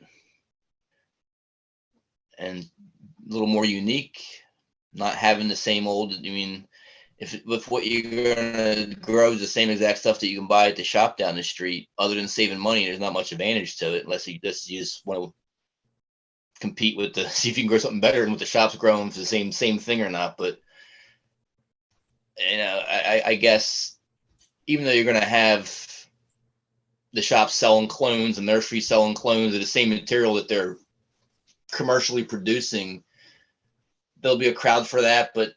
[SPEAKER 2] and a little more unique, not having the same old. I mean, if what you're gonna grow is the same exact stuff that you can buy at the shop down the street, other than saving money, there's not much advantage to it unless you just want to compete with the see if you can grow something better than what the shop's growing for the same thing or not. But I guess even though you're gonna have the shop selling clones and nursery selling clones of the same material that they're commercially producing, there'll be a crowd for that, but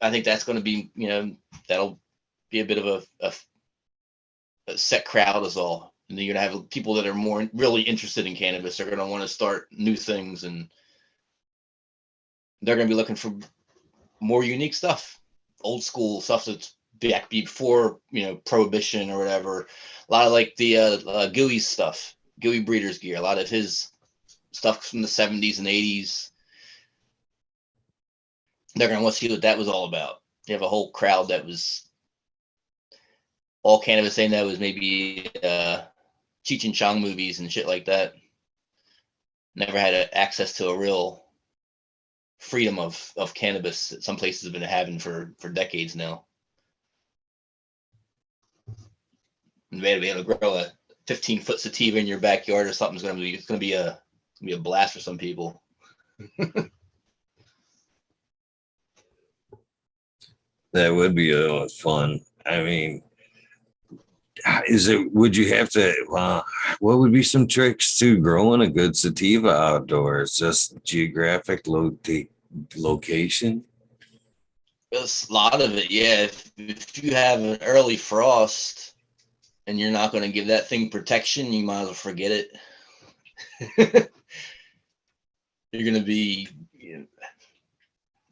[SPEAKER 2] I think that's going to be, that'll be a bit of a set crowd is all. And then you're going to have people that are more really interested in cannabis. They're going to want to start new things and they're going to be looking for more unique stuff, old school stuff that's back before, prohibition or whatever. A lot of like the Gooey stuff, Gooey Breeder's gear, a lot of his stuff from the 70s and 80s. They're going to want to see what that was all about. You have a whole crowd that was all cannabis they know is maybe Cheech and Chong movies and shit like that. Never had access to a real freedom of cannabis that some places have been having for decades now. And to be able to grow a 15-foot sativa in your backyard or something is going to be a blast for some people.
[SPEAKER 1] That would be fun. I mean, would you have to, what would be some tricks to growing a good sativa outdoors? Just geographic location?
[SPEAKER 2] A lot of it, yeah. If you have an early frost and you're not going to give that thing protection, you might as well forget it. You're going to be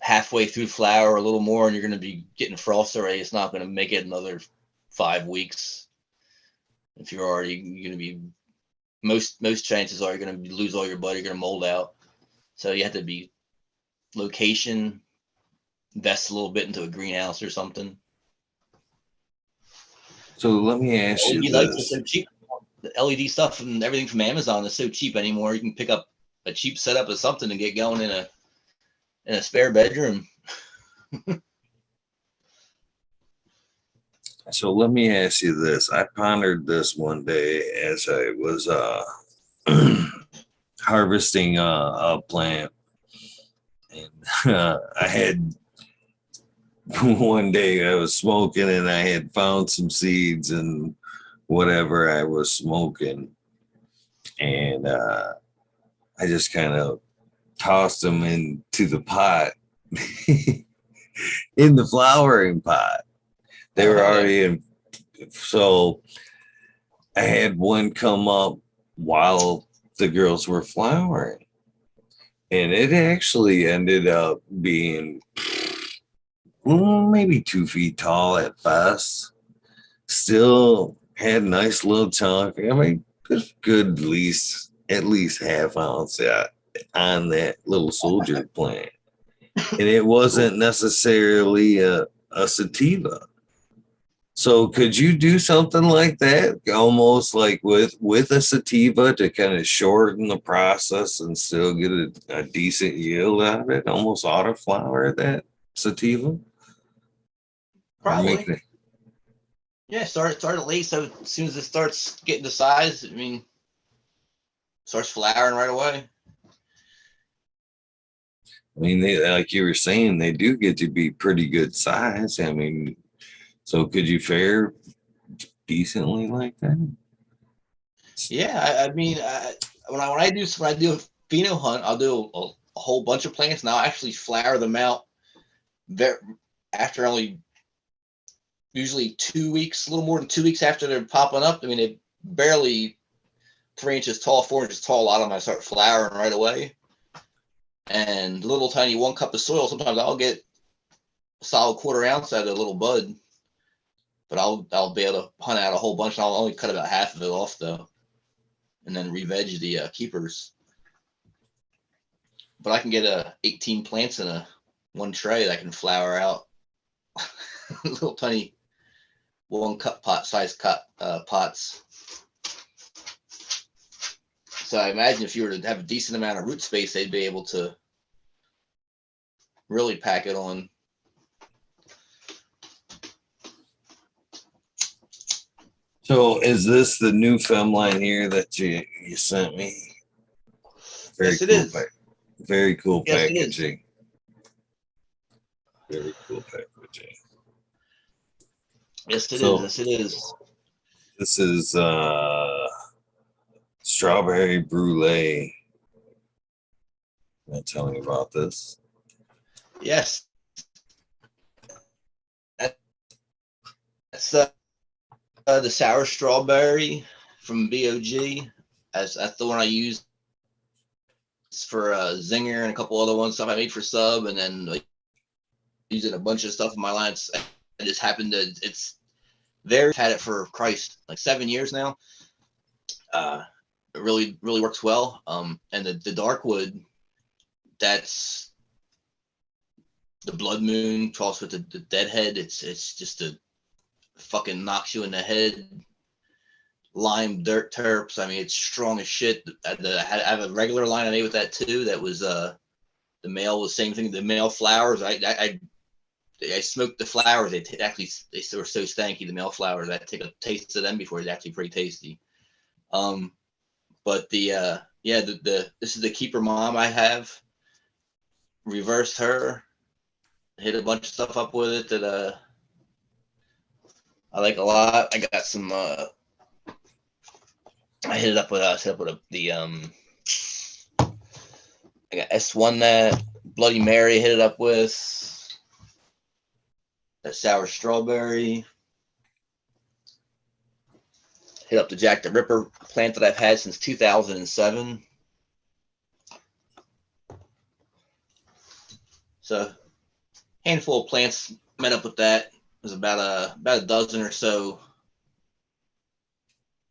[SPEAKER 2] halfway through flower or a little more, and you're going to be getting frost already. It's not going to make it another 5 weeks. If you're already going to be, most chances are you're going to lose all your bud. You're going to mold out. So you have to be location, invest a little bit into a greenhouse or something.
[SPEAKER 1] So let me ask you
[SPEAKER 2] LED lights are
[SPEAKER 1] this.
[SPEAKER 2] so cheap. The LED stuff and everything from Amazon is so cheap anymore. You can pick up a cheap setup of something and get going in a spare bedroom.
[SPEAKER 1] So let me ask you this. I pondered this one day as I was harvesting a plant, and I had one day I was smoking and I had found some seeds and whatever I was smoking, and I just kind of tossed them into the pot, in the flowering pot. They were already in. So I had one come up while the girls were flowering, and it actually ended up being maybe 2 feet tall at best. Still had a nice little chunk. I mean, it's good, at least half ounce on that little soldier plant, and it wasn't necessarily a sativa. So could you do something like that, almost like with a sativa, to kind of shorten the process and still get a decent yield out of it, almost autoflower that sativa?
[SPEAKER 2] Probably. Yeah, start it late, so as soon as it starts getting the size, I mean, starts flowering right away.
[SPEAKER 1] I mean, they, like you were saying, they do get to be pretty good size. I mean, so could you fare decently like that?
[SPEAKER 2] Yeah, I mean, when I do a pheno hunt, I'll do a whole bunch of plants, and I'll actually flower them out after only usually 2 weeks, a little more than 2 weeks after they're popping up. I mean, they barely 3 inches tall, 4 inches tall. A lot of them I start flowering right away. And little tiny 1 cup of soil, sometimes I'll get a solid 1/4 ounce out of a little bud. But I'll be able to hunt out a whole bunch, and I'll only cut about half of it off though, and then re-veg the keepers. But I can get 18 plants in one tray that can flower out. Little tiny 1 cup size pots. So I imagine if you were to have a decent amount of root space, they'd be able to really pack it on.
[SPEAKER 1] So is this the new film line here that you sent me? Very
[SPEAKER 2] yes, it
[SPEAKER 1] cool.
[SPEAKER 2] is.
[SPEAKER 1] Very cool
[SPEAKER 2] Yes,
[SPEAKER 1] packaging. Very cool packaging.
[SPEAKER 2] Yes, it is. Yes, it is.
[SPEAKER 1] This is strawberry brulee. Can you tell me about this?
[SPEAKER 2] Yes. That's the sour strawberry from BOG. That's the one I use for Zinger and a couple other ones. Stuff I made for Sub, and then like using a bunch of stuff in my lines. I just happened to. It's very. Had it for Christ like 7 years now. It really works well. And the dark wood, that's the blood moon crossed with the deadhead. It's just a fucking knocks you in the head. Lime dirt terps. I mean, it's strong as shit. I have a regular line I made with that too. That was the male was same thing. The male flowers. I smoked the flowers. They were so stanky. The male flowers. I take a taste of them before. It's actually pretty tasty. But the this is the keeper mom I have. Reversed her. Hit a bunch of stuff up with it that I like a lot. I got some. I hit it up with I got S1 that Bloody Mary hit it up with that sour strawberry. Hit up the Jack the Ripper plant that I've had since 2007. So handful of plants met up with that. There's about a dozen or so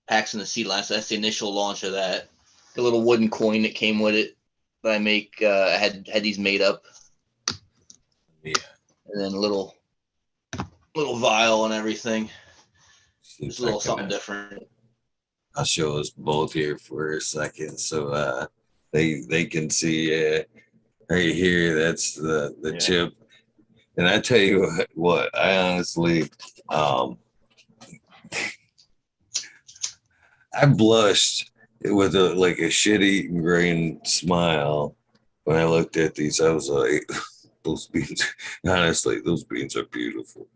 [SPEAKER 2] packs in the seed line. So that's the initial launch of that. The little wooden coin that came with it that I make. I had these made up.
[SPEAKER 1] Yeah.
[SPEAKER 2] And then a little vial and everything. It's a little something different.
[SPEAKER 1] I'll show us both here for a second, so they can see right here. That's the chip, and I tell you what, I honestly, I blushed with a shit-eating grin smile when I looked at these. I was like, those beans, honestly, those beans are beautiful.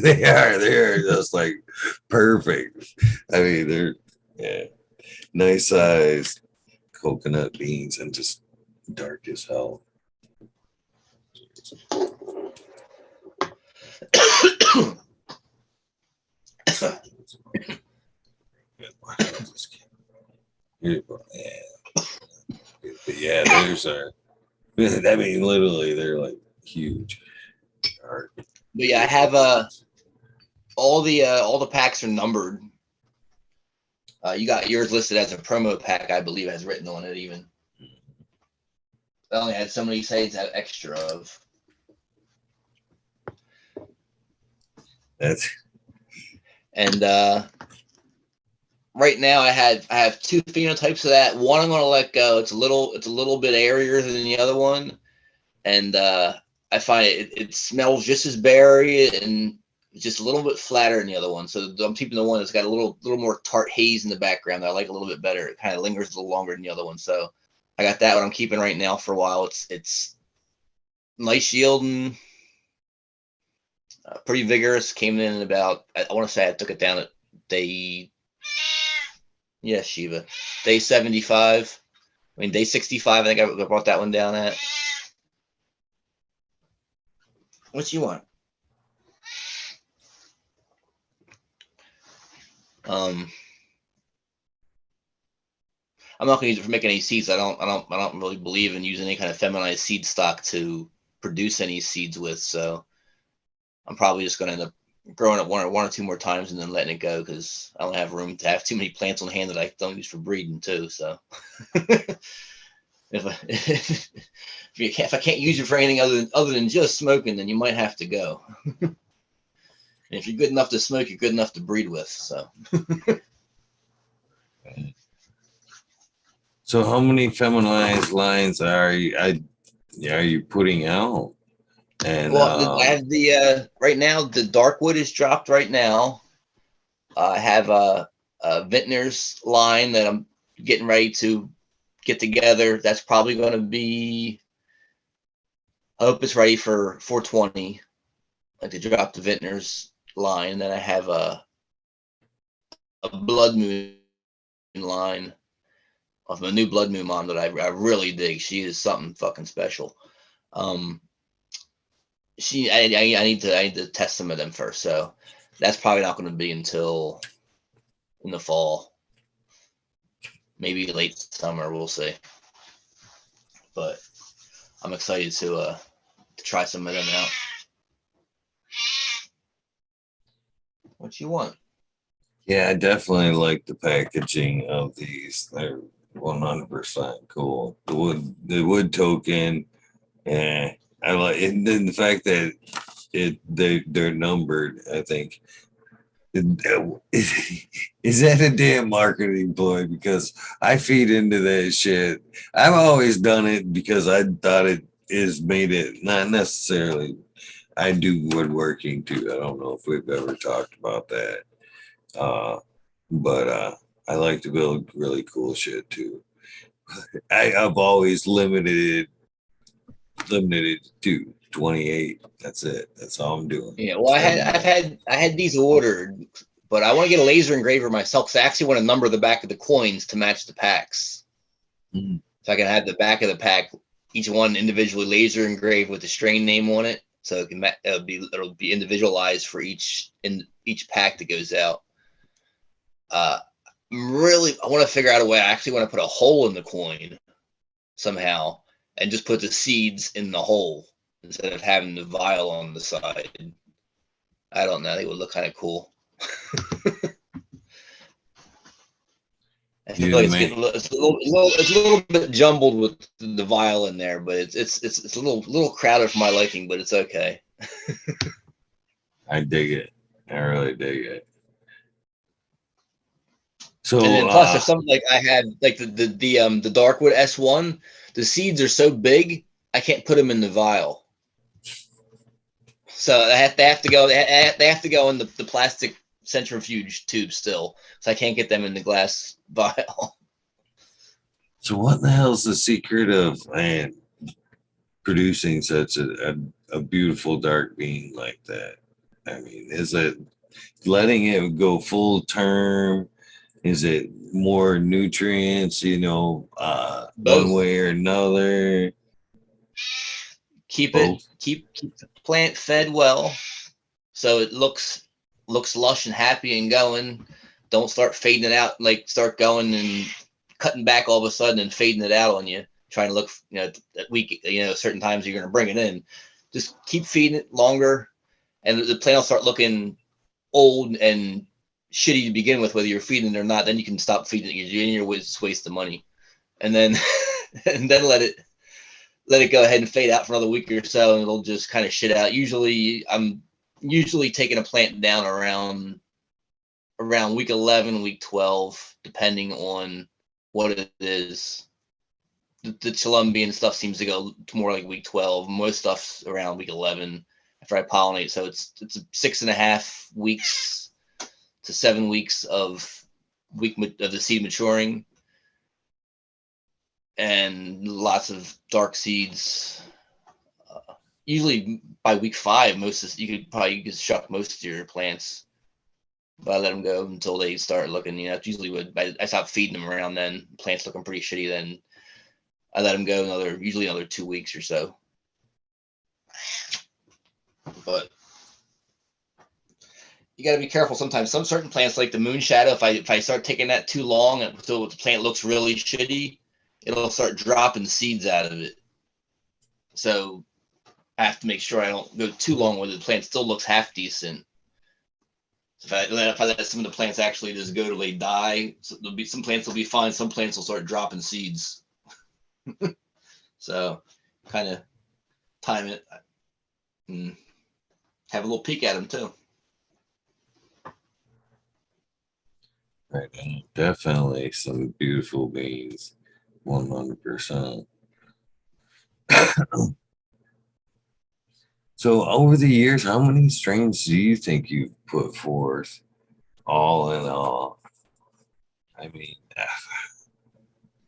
[SPEAKER 1] They're just like perfect. I mean, they're nice sized coconut beans and just dark as hell. Yeah, there's I mean, literally, they're like huge.
[SPEAKER 2] But yeah, I have all the packs are numbered. You got yours listed as a promo pack, I believe, has written on it even. I only had so many sites have extra of. And right now I have two phenotypes of that. One I'm gonna let go. It's a little bit airier than the other one. And I find it smells just as berry and just a little bit flatter than the other one. So I'm keeping the one that's got a little more tart haze in the background that I like a little bit better. It kind of lingers a little longer than the other one. So I got that one I'm keeping right now for a while. It's nice yield and pretty vigorous. Came in about, I want to say I took it down at day, yeah, Shiva, day 75. I mean, day 65, I think I brought that one down at. What you want? I'm not going to use it for making any seeds. I don't really believe in using any kind of feminized seed stock to produce any seeds with. So I'm probably just going to end up growing it one or two more times and then letting it go because I don't have room to have too many plants on hand that I don't use for breeding too. So if I can't use it for anything other than just smoking, then you might have to go. And if you're good enough to smoke, you're good enough to breed with. So.
[SPEAKER 1] So how many feminized lines are you putting out? And
[SPEAKER 2] I have the right now the Darkwood is dropped right now. I have a Vintner's line that I'm getting ready to get together. That's probably going to be. I hope it's ready for 420. Like to drop the Vintner's line, and then I have a Blood Moon line of my new Blood Moon mom that I really dig. She is something fucking special. I need to test some of them first. So that's probably not going to be until in the fall, maybe late summer. We'll see. But I'm excited to try some of them out. What you want?
[SPEAKER 1] Yeah, I definitely like the packaging of these. They're 100% cool. The wood token, yeah, I like it. And then the fact that they're numbered. I think is that a damn marketing ploy? Because I feed into that shit. I've always done it because I thought it is made it not necessarily. I do woodworking too. I don't know if we've ever talked about that. But I like to build really cool shit too. I've always limited it to 28. That's it. That's all I'm doing.
[SPEAKER 2] Yeah, well, I had these ordered, but I want to get a laser engraver myself because I actually want to number the back of the coins to match the packs.
[SPEAKER 1] Mm-hmm.
[SPEAKER 2] So I can have the back of the pack, each one individually laser engraved with the strain name on it, so it'll be individualized for each pack that goes out. I want to figure out a way. I actually want to put a hole in the coin somehow and just put the seeds in the hole. instead of having the vial on the side. I don't know. They would look kind of cool. I feel like it's getting it's a little bit jumbled with the vial in there, but it's a little crowded for my liking, but it's okay.
[SPEAKER 1] I dig it. I really dig it. So
[SPEAKER 2] And then plus there's something like I had like the Darkwood S1, the seeds are so big I can't put them in the vial. So they have to go they have to go in the plastic centrifuge tube still. So I can't get them in the glass vial.
[SPEAKER 1] So what the hell's the secret of producing such a beautiful dark bean like that? I mean, is it letting it go full term? Is it more nutrients, one
[SPEAKER 2] Both.
[SPEAKER 1] way or another?
[SPEAKER 2] Keep
[SPEAKER 1] Both.
[SPEAKER 2] the plant fed well so it looks lush and happy and going. Don't start fading it out, like start going and cutting back all of a sudden and fading it out on you, trying to look, at week, certain times you're going to bring it in. Just keep feeding it longer, and the plant will start looking old and shitty to begin with, whether you're feeding it or not. Then you can stop feeding it. You're waste of money, and then and then let it go ahead and fade out for another week or so, and it'll just kind of shit out. Usually, I'm taking a plant down around week 11, week 12, depending on what it is. The Colombian stuff seems to go to more like week 12. Most stuff's around week 11 after I pollinate. So it's 6.5 weeks to 7 weeks of the seed maturing, and lots of dark seeds. Usually by week 5, you could shuck most of your plants. But I let them go until they start looking. That's usually what I stop feeding them around then. Plants looking pretty shitty. Then I let them go usually another 2 weeks or so. But you got to be careful sometimes. Some certain plants, like the moon shadow, if I start taking that too long until the plant looks really shitty, it'll start dropping seeds out of it. So I have to make sure I don't go too long where the plant still looks half decent. So if I let some of the plants actually just go till they die, so some plants will be fine. Some plants will start dropping seeds. So kind of time it and have a little peek at them too.
[SPEAKER 1] Right. Definitely some beautiful beans. 100%. So over the years, how many strains do you think you've put forth, all in all? I mean,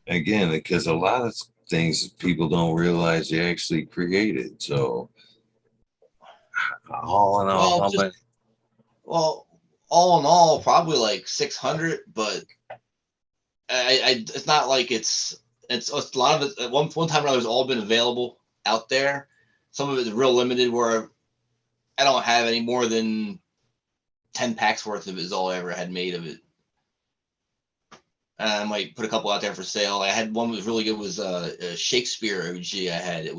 [SPEAKER 1] again, because a lot of things people don't realize they actually created. So all in all,
[SPEAKER 2] Well,
[SPEAKER 1] how many?
[SPEAKER 2] all in all, probably like 600. But it's not like it's a lot of it. At one time or another, it's all been available out there. Some of it is real limited, where I don't have any more than 10 packs worth of it. Is all I ever had made of it. I might put a couple out there for sale. I had one that was really good. Was a Shakespeare OG. I had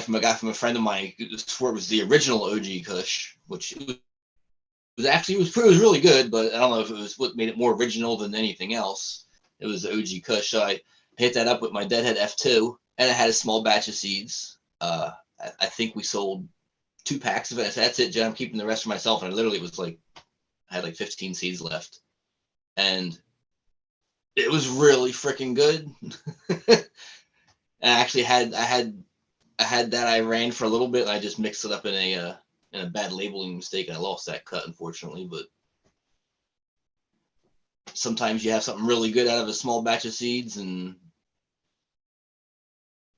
[SPEAKER 2] from a friend of mine. Swore it was the original OG Kush, which it was really good, but I don't know if it was what made it more original than anything else. It was the OG Kush. So I hit that up with my Deadhead F2, and I had a small batch of seeds. I think we sold 2 packs of it. I said, that's it, Jen. I'm keeping the rest for myself. And I had like 15 seeds left, and it was really freaking good. I actually had that I ran for a little bit. And I just mixed it up in a bad labeling mistake, and I lost that cut, unfortunately. But sometimes you have something really good out of a small batch of seeds, and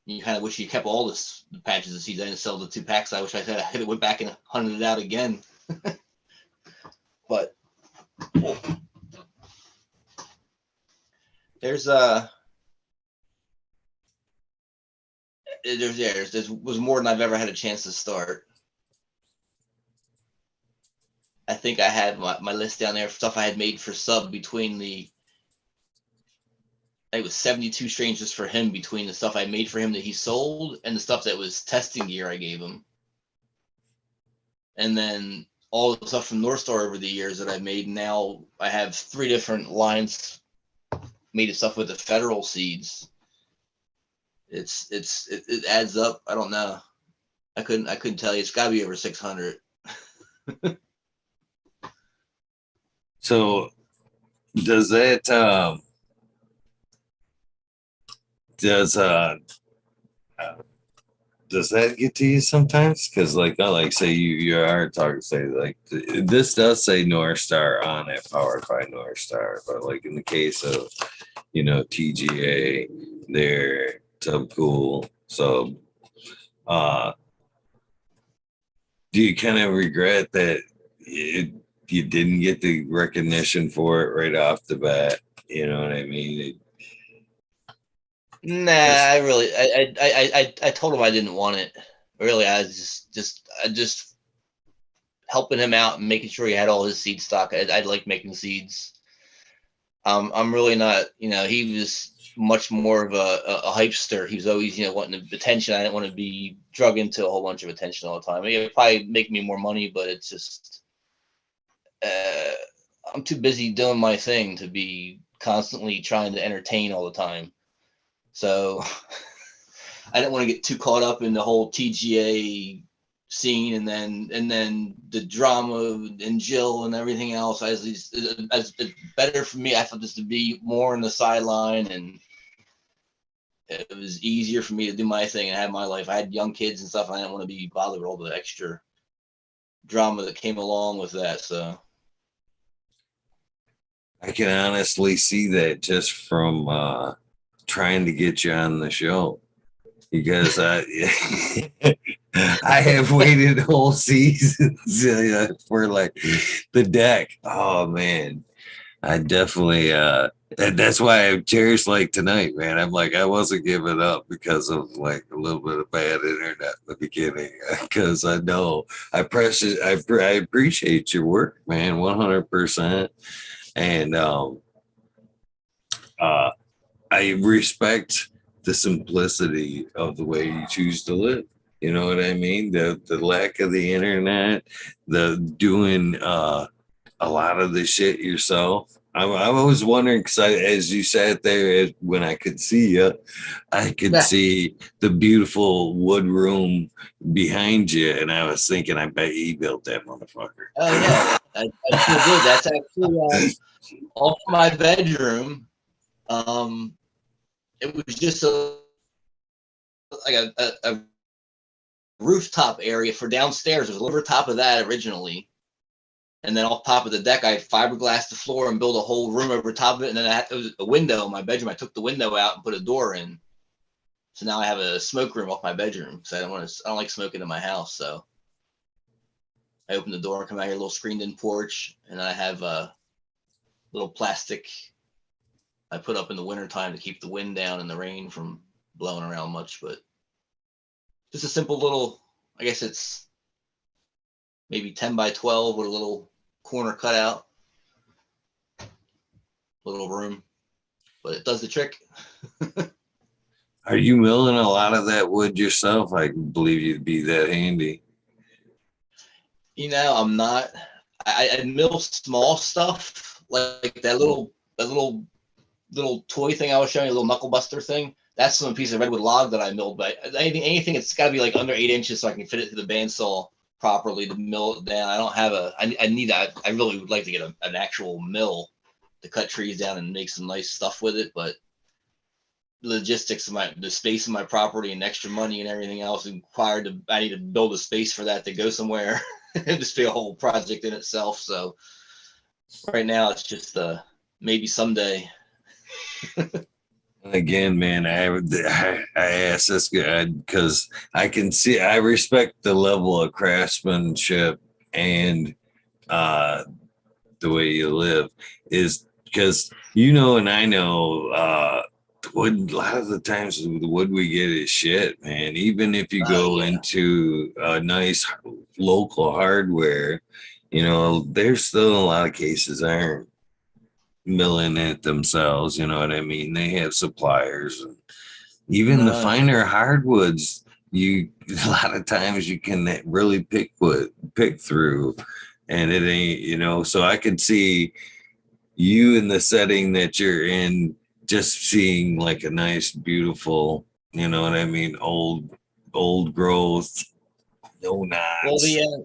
[SPEAKER 2] you kind of wish you kept all the patches of seeds. I didn't sell the 2 packs. I wish I had went back and hunted it out again. But there's was more than I've ever had a chance to start. I think I had my list down there of stuff I had made for sub between the it was 72 strains just for him between the stuff I made for him that he sold and the stuff that was testing gear I gave him. And then all the stuff from Norstar over the years that I've made. Now I have 3 different lines made of stuff with the federal seeds. It adds up. I don't know. I couldn't tell you. It's got to be over 600.
[SPEAKER 1] So does that does does that get to you sometimes? Because like I like say you are talking say like this does say Norstar on it, powered by Norstar, but like in the case of TGA, they're subcool. So do you kind of regret that you didn't get the recognition for it right off the bat? You know what I mean?
[SPEAKER 2] Nah, I told him I didn't want it. Really, I was just helping him out and making sure he had all his seed stock. I like making seeds. I'm really not, he was much more of a hypester. He was always, wanting the attention. I didn't want to be drug into a whole bunch of attention all the time. It would probably make me more money, but it's just, I'm too busy doing my thing to be constantly trying to entertain all the time. So I didn't want to get too caught up in the whole TGA scene and then the drama and Jill and everything else. As it's better for me, I thought this to be more on the sideline, and it was easier for me to do my thing and have my life. I had young kids and stuff, and I didn't want to be bothered with all the extra drama that came along with that. So
[SPEAKER 1] I can honestly see that just from trying to get you on the show, because I I have waited whole seasons for like the deck. Oh man, I definitely and that's why I cherish like tonight, man. I'm like I wasn't giving up because of like a little bit of bad internet in the beginning, because I know I appreciate your work, man, 100%, and uh I respect the simplicity of the way you choose to live. You know what I mean? The lack of the internet, the doing a lot of the shit yourself. I was wondering because as you sat there, when I could see you, I could
[SPEAKER 2] yeah.
[SPEAKER 1] see the beautiful wood room behind you, and I was thinking, I bet he built that motherfucker.
[SPEAKER 2] Oh yeah, I sure did. That's actually off my bedroom. It was just a rooftop area for downstairs. There was a over top of that originally, and then off top of the deck, I fiberglassed the floor and built a whole room over top of it. And then it was a window in my bedroom. I took the window out and put a door in. So now I have a smoke room off my bedroom because I don't like smoking in my house. So I open the door and come out here, a little screened-in porch, and I have a little plastic I put up in the wintertime to keep the wind down and the rain from blowing around much. But just a simple little, I guess it's maybe 10 by 12 with a little corner cutout, little room, but it does the trick.
[SPEAKER 1] Are you milling a lot of that wood yourself? I believe you'd be that handy.
[SPEAKER 2] I'm not. I mill small stuff like that little toy thing I was showing you, a little knuckle buster thing. That's some piece of redwood log that I milled. But anything it's got to be like under 8 inches so I can fit it through the bandsaw properly to mill it down. I don't have I really would like to get an actual mill to cut trees down and make some nice stuff with it, but logistics of the space of my property and extra money and everything else I need to build a space for that to go somewhere. It'd just be a whole project in itself. So right now it's just maybe someday.
[SPEAKER 1] Again, man, I ask this guy because I can see I respect the level of craftsmanship and the way you live is because and I know wood a lot of the times the wood we get is shit, man. Even if you go into a nice local hardware, there's still a lot of cases iron. milling it themselves. You know what I mean? They have suppliers, and even the
[SPEAKER 2] No.
[SPEAKER 1] finer hardwoods. You a lot of times you can really pick through, and it ain't, you know. So I could see you in the setting that you're in, just seeing like a nice, beautiful, you know what I mean, old growth, no
[SPEAKER 2] Well,
[SPEAKER 1] knots.
[SPEAKER 2] the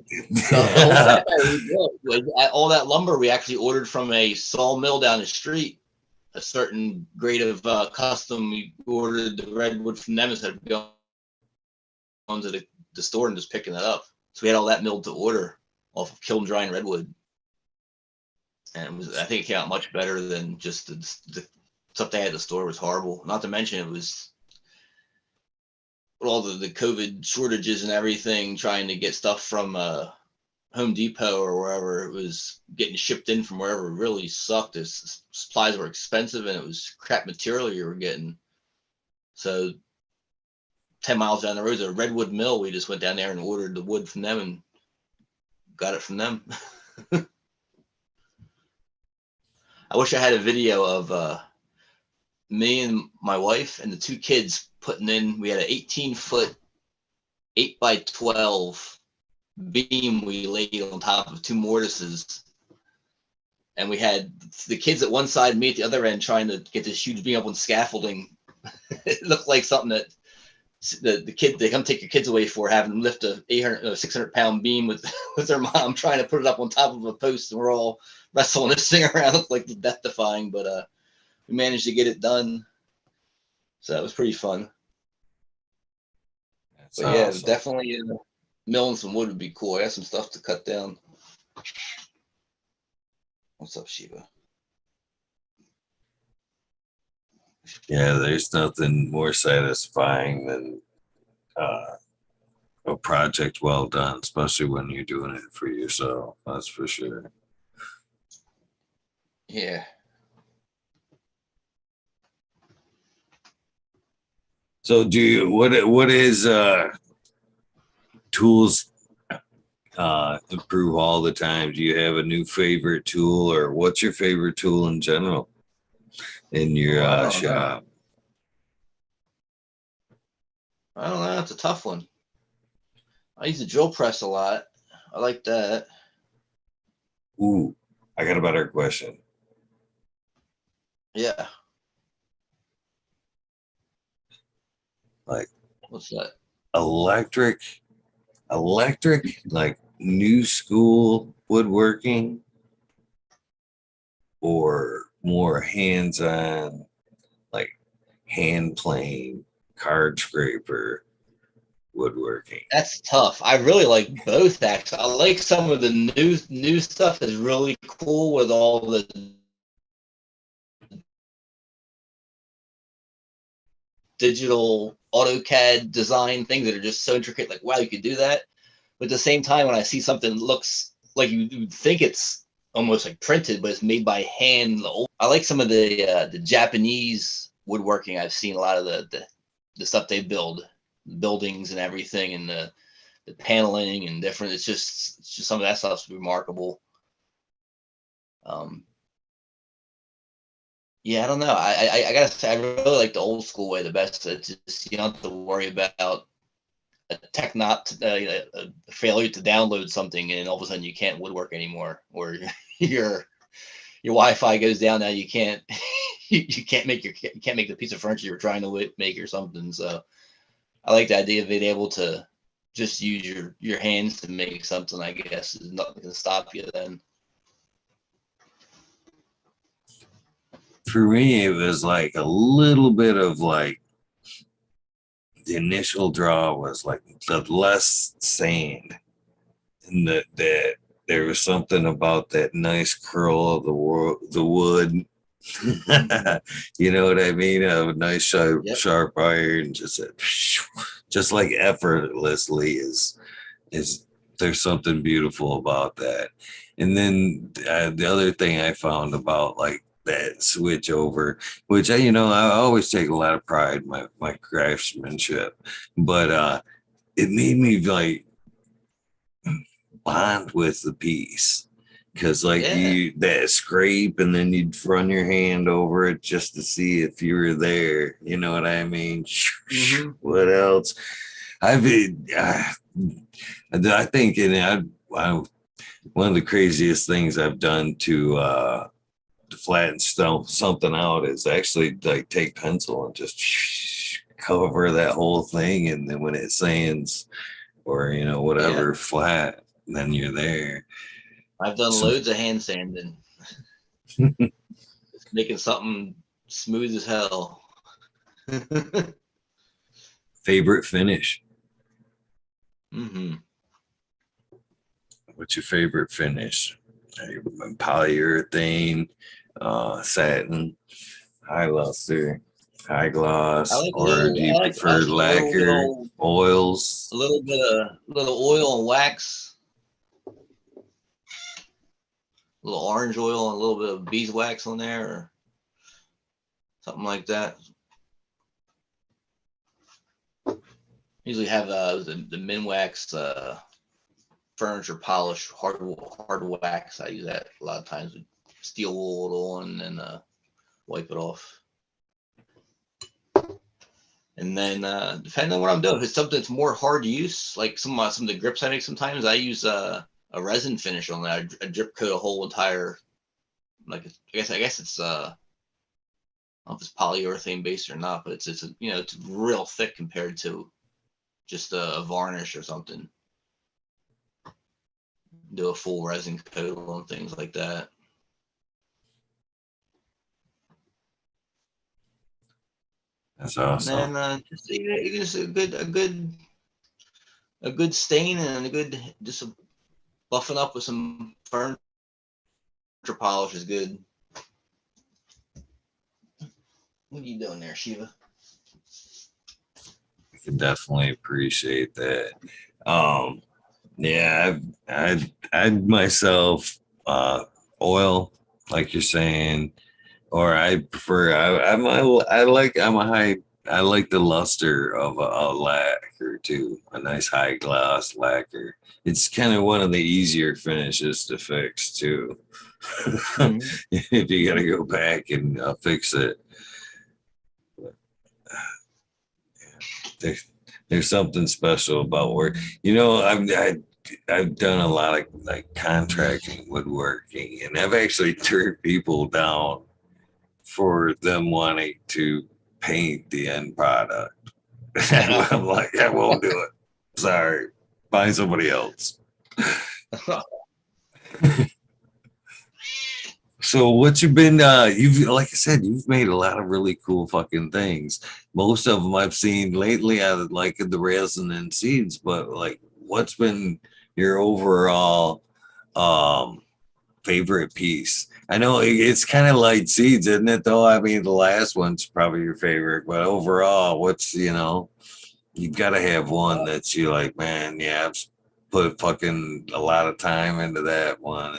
[SPEAKER 2] whole campfire we built was all that lumber we actually ordered from a sawmill down the street. A certain grade of custom, we ordered the redwood from them instead of going to the store and just picking it up. So we had all that milled to order off of kiln drying redwood, and I think it came out much better than just the stuff they had at the store was horrible. Not to mention it was all the COVID shortages and everything, trying to get stuff from Home Depot or wherever it was getting shipped in from wherever really sucked. As supplies were expensive and it was crap material you were getting. So 10 miles down the road, there's a redwood mill. We just went down there and ordered the wood from them and got it from them. I wish I had a video of me and my wife and the two kids putting in. We had an 18-foot, 8x12 beam we laid on top of two mortises. And we had the kids at one side, me at the other end, trying to get this huge beam up on scaffolding. It looked like something that the kid, they come take your kids away for, having them lift a 600-pound beam with their mom trying to put it up on top of a post, and we're all wrestling this thing around. It looked like death defying, but we managed to get it done. So that was pretty fun.
[SPEAKER 1] That's
[SPEAKER 2] But yeah,
[SPEAKER 1] awesome.
[SPEAKER 2] definitely milling some wood would be cool. I got some stuff to cut down. What's up, Shiva?
[SPEAKER 1] Yeah, there's nothing more satisfying than a project well done, especially when you're doing it for yourself. That's for sure.
[SPEAKER 2] Yeah.
[SPEAKER 1] So do you, what is tools improve all the time? Do you have a new favorite tool, or what's your favorite tool in general in your
[SPEAKER 2] I don't know.
[SPEAKER 1] shop?
[SPEAKER 2] I don't know. That's a tough one. I use the drill press a lot. I like that.
[SPEAKER 1] Ooh, I got a better question.
[SPEAKER 2] Yeah.
[SPEAKER 1] Like
[SPEAKER 2] What's that?
[SPEAKER 1] electric, like new school woodworking, or more hands-on, like hand plane card scraper woodworking?
[SPEAKER 2] That's tough. I really like both actually. I like some of the new stuff is really cool with all the digital AutoCAD design things that are just so intricate. Like, wow, you could do that. But at the same time, when I see something that looks like you think it's almost like printed, but it's made by hand. I like some of the Japanese woodworking. I've seen a lot of the stuff they build, buildings and everything, and the paneling and different. It's just some of that stuff's remarkable. Um, yeah, I don't know. I gotta say, I really like the old school way the best. It's just you don't have to worry about a failure to download something, and all of a sudden you can't woodwork anymore, or your Wi-Fi goes down. Now you can't you can't make the piece of furniture you're trying to make or something. So I like the idea of being able to just use your hands to make something. I guess is nothing can stop you then.
[SPEAKER 1] For me, it was like a little bit of like the initial draw was like the less sand, and that there was something about that nice curl of the wood. You know what I mean? A nice
[SPEAKER 2] Yep.
[SPEAKER 1] sharp iron, just like effortlessly is there's something beautiful about that. And then the other thing I found about like that switch over, which I always take a lot of pride in my craftsmanship, but it made me like bond with the piece, because like
[SPEAKER 2] Yeah.
[SPEAKER 1] that scrape, and then you'd run your hand over it just to see if you were there. You know what I mean?
[SPEAKER 2] Mm-hmm.
[SPEAKER 1] What else? I've I think, I one of the craziest things I've done to flatten something out is actually like take pencil and just cover that whole thing, and then when it sands or
[SPEAKER 2] Yeah.
[SPEAKER 1] whatever flat, then you're there.
[SPEAKER 2] I've done
[SPEAKER 1] So,
[SPEAKER 2] loads of hand sanding, making something smooth as hell.
[SPEAKER 1] favorite finish?
[SPEAKER 2] Mm-hmm.
[SPEAKER 1] What's your favorite finish? Polyurethane, satin, high luster, high gloss, or do you
[SPEAKER 2] I
[SPEAKER 1] prefer
[SPEAKER 2] like
[SPEAKER 1] lacquer, oils?
[SPEAKER 2] a little bit of little oil and wax, a little orange oil and a little bit of beeswax on there, or something like that. Usually have the Minwax furniture polish hard wax. I use that a lot of times with steel wool on and wipe it off. And then depending on what I'm doing, if it's something that's more hard use, like some of the grips I make, sometimes I use a resin finish on that. I drip coat a whole entire, like I guess it's I don't know if it's polyurethane based or not, but it's it's real thick compared to just a varnish or something. Do a full resin coat on things like that.
[SPEAKER 1] That's
[SPEAKER 2] And then
[SPEAKER 1] awesome.
[SPEAKER 2] just a good stain and a good just a buffing up with some furniture polish is good. What are you doing there, Shiva?
[SPEAKER 1] I can definitely appreciate that. Um, yeah, I'd myself oil, like you're saying, or I prefer I like the luster of a lacquer too, a nice high gloss lacquer. It's kind of one of the easier finishes to fix too.
[SPEAKER 2] Mm-hmm.
[SPEAKER 1] If you got to go back and fix it, there, there's something special about work. I've done a lot of like contracting woodworking, and I've actually turned people down for them wanting to paint the end product. I'm like, I won't do it. Sorry, find somebody else. So what you've been you've like I said, you've made a lot of really cool fucking things. Most of them I've seen lately I like the resin and seeds, but like what's been your overall um favorite piece? I know it's kind of like seeds, isn't it though? I mean the last one's probably your favorite, but overall, what's you've got to have one that's you like, man, yeah, I've put fucking a lot of time into that one.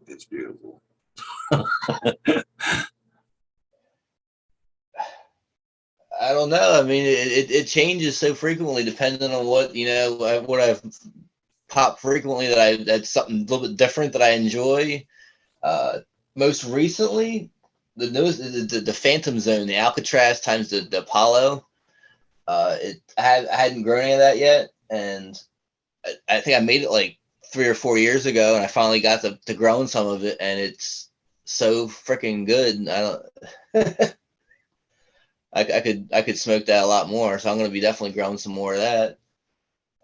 [SPEAKER 1] It's beautiful.
[SPEAKER 2] I don't know. I mean, it changes so frequently depending on what I've popped frequently that's something a little bit different that I enjoy. Uh, Most recently, the Phantom Zone, the Alcatraz times the Apollo. I hadn't grown any of that yet, and I think I made it like 3 or 4 years ago, and I finally got to growing some of it, and it's so freaking good. I don't. I could smoke that a lot more, so I'm going to be definitely growing some more of that.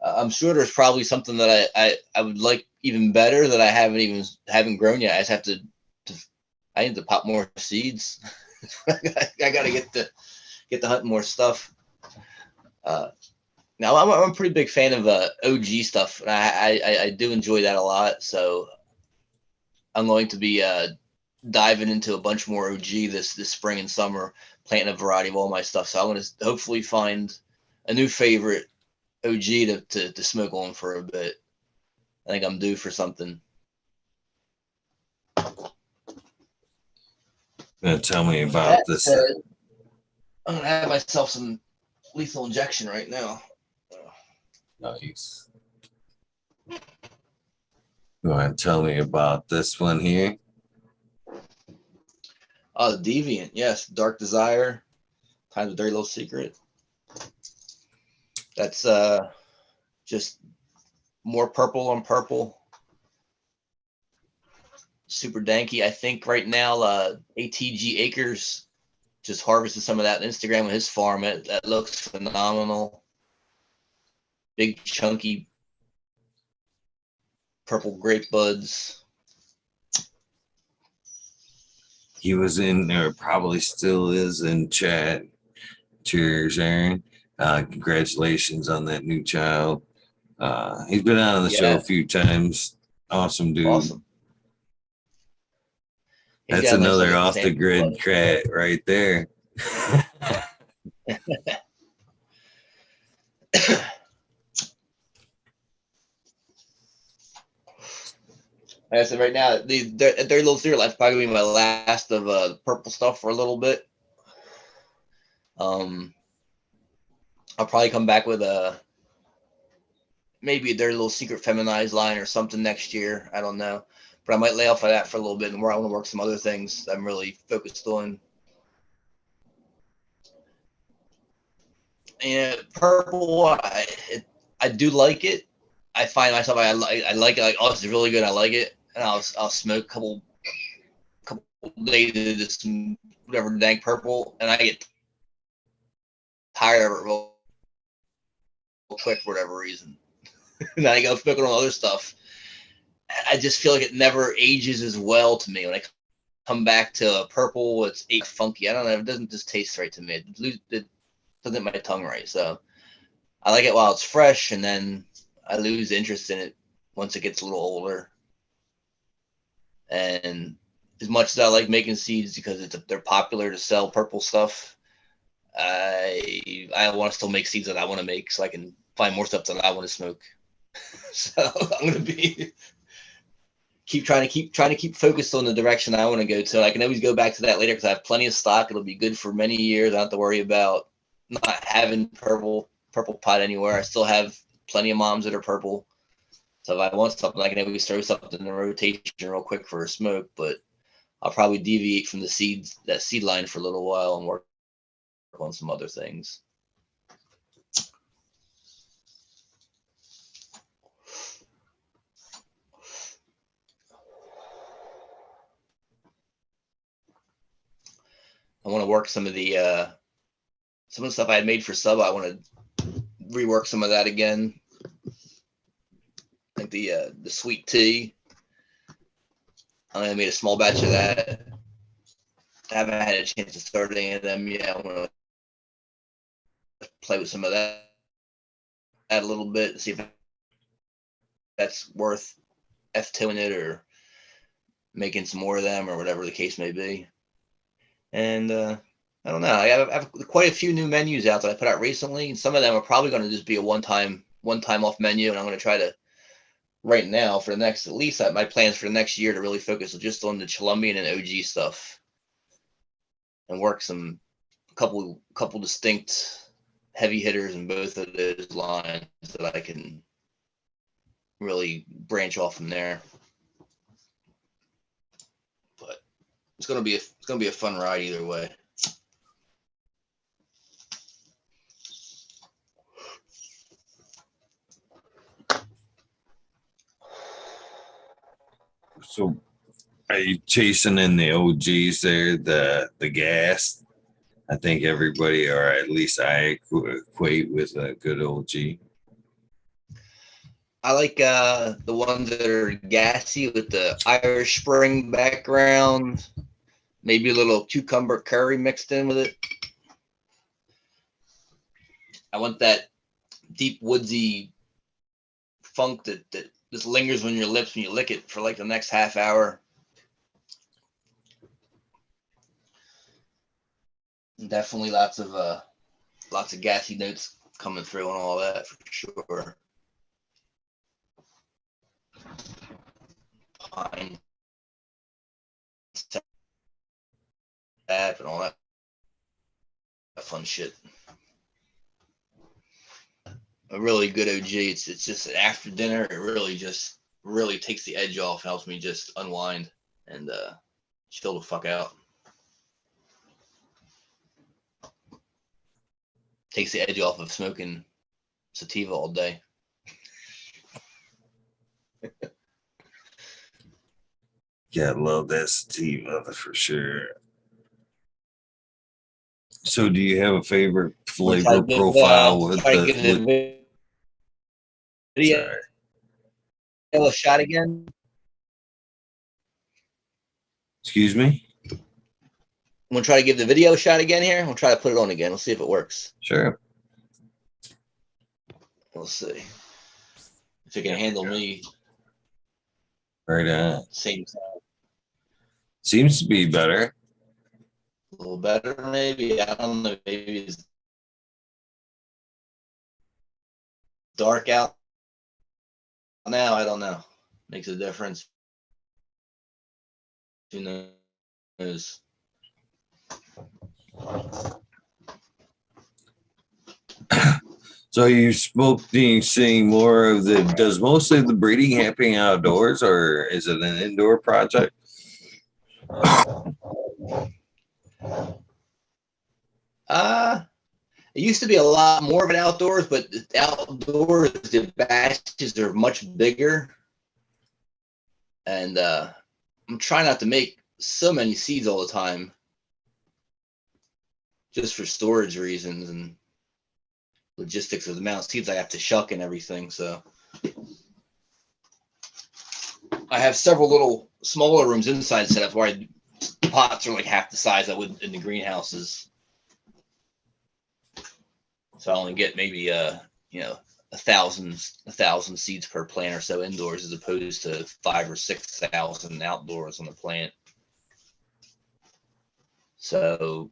[SPEAKER 2] I'm sure there's probably something that I would like even better that I haven't grown yet. I just have I need to pop more seeds. I got to get to hunting more stuff. Uh, Now I'm a pretty big fan of OG stuff, and I do enjoy that a lot. So I'm going to be diving into a bunch more OG this spring and summer, planting a variety of all my stuff. So I'm going to hopefully find a new favorite OG to smoke on for a bit. I think I'm due for something.
[SPEAKER 1] Tell me
[SPEAKER 2] With
[SPEAKER 1] about
[SPEAKER 2] that
[SPEAKER 1] this.
[SPEAKER 2] said, I'm going to have myself some lethal injection right now.
[SPEAKER 1] Nice. You want to tell me about this one here?
[SPEAKER 2] The Deviant, yes. Dark Desire, Times of Dirty Little Secret. That's just more purple on purple. Super danky. I think right now ATG Acres just harvested some of that on Instagram on his farm. That looks phenomenal. Big chunky purple grape buds.
[SPEAKER 1] He was in, or probably still is in chat. Cheers, Aaron. Congratulations on that new child. He's been on the show a
[SPEAKER 2] Yeah,
[SPEAKER 1] few times. Awesome dude.
[SPEAKER 2] awesome. He's
[SPEAKER 1] That's
[SPEAKER 2] got a nice
[SPEAKER 1] another
[SPEAKER 2] little
[SPEAKER 1] off the
[SPEAKER 2] sample.
[SPEAKER 1] grid cat right there.
[SPEAKER 2] Like I said, right now, their little cereal that's probably gonna be my last of purple stuff for a little bit. I'll probably come back with maybe their little secret feminized line or something next year. I don't know, but I might lay off of that for a little bit and where I want to work some other things I'm really focused on. And purple, I do like it. I find myself I like it. Like, oh, this is really good. I like it, and I'll smoke a couple days of this whatever dank purple, and I get tired of it real quick for whatever reason. And then I go smoking on other stuff. I just feel like it never ages as well to me when I come back to purple. It's funky. I don't know. It doesn't just taste right to me. It doesn't hit my tongue right. So I like it while it's fresh, and then I lose interest in it once it gets a little older. And as much as I like making seeds because they're popular to sell purple stuff, I want to still make seeds that I want to make so I can find more stuff that I want to smoke. So I'm gonna be keep trying to keep focused on the direction I want to go to. I can always go back to that later because I have plenty of stock. It'll be good for many years. I don't have to worry about not having purple pot anywhere. I still have plenty of moms that are purple. So if I want something, I can always throw something in the rotation real quick for a smoke. But I'll probably deviate from that seed line for a little while and work on some other things. I want to work some of the stuff I had made for sub. I want to rework some of that again, like the sweet tea. I made a small batch of that. I haven't had a chance to start any of them yet. I want to play with some of that a little bit and see if that's worth F2ing it or making some more of them or whatever the case may be. And I don't know. I have quite a few new menus out that I put out recently, and some of them are probably going to just be a one-time off menu. And I'm going to try to right now for the next, at least my plans for the next year to really focus just on the Colombian and OG stuff and work some couple distinct heavy hitters in both of those lines that I can really branch off from there. But it's gonna be a fun ride either way.
[SPEAKER 1] So are you chasing in the OGs there, the gas? I think everybody, or at least I equate with a good OG.
[SPEAKER 2] I like the ones that are gassy with the Irish Spring background, maybe a little cucumber curry mixed in with it. I want that deep woodsy funk that just lingers on your lips when you lick it for like the next half hour. Definitely lots of gassy notes coming through and all that for sure. Pine sap and all that fun shit. A really good OG. It's just after dinner. It really just really takes the edge off, helps me just unwind and chill the fuck out. Takes the edge off of smoking sativa all day.
[SPEAKER 1] Yeah, I love that sativa for sure. So, do you have a favorite flavor profile with
[SPEAKER 2] try to
[SPEAKER 1] the
[SPEAKER 2] give
[SPEAKER 1] with?
[SPEAKER 2] the video
[SPEAKER 1] Sorry,
[SPEAKER 2] a shot again.
[SPEAKER 1] excuse me.
[SPEAKER 2] I'm gonna try to give the video a shot again here. We'll try to put it on again. We'll see if it works.
[SPEAKER 1] Sure.
[SPEAKER 2] We'll see if it can handle me.
[SPEAKER 1] Right on.
[SPEAKER 2] Same time.
[SPEAKER 1] Seems to be better.
[SPEAKER 2] A little better, maybe. I don't know. Maybe it's dark out now. I don't know. Makes a difference. Who knows?
[SPEAKER 1] So you seeing more of the, does most of the breeding happen outdoors or is it an indoor project?
[SPEAKER 2] It used to be a lot more of an outdoors, but outdoors the batches are much bigger, and I'm trying not to make so many seeds all the time, just for storage reasons and logistics of the amount of seeds I have to shuck and everything. So I have several little smaller rooms inside set up where pots are like half the size I would in the greenhouses. So I only get maybe a thousand seeds per plant or so indoors, as opposed to 5,000 or 6,000 outdoors on the plant. So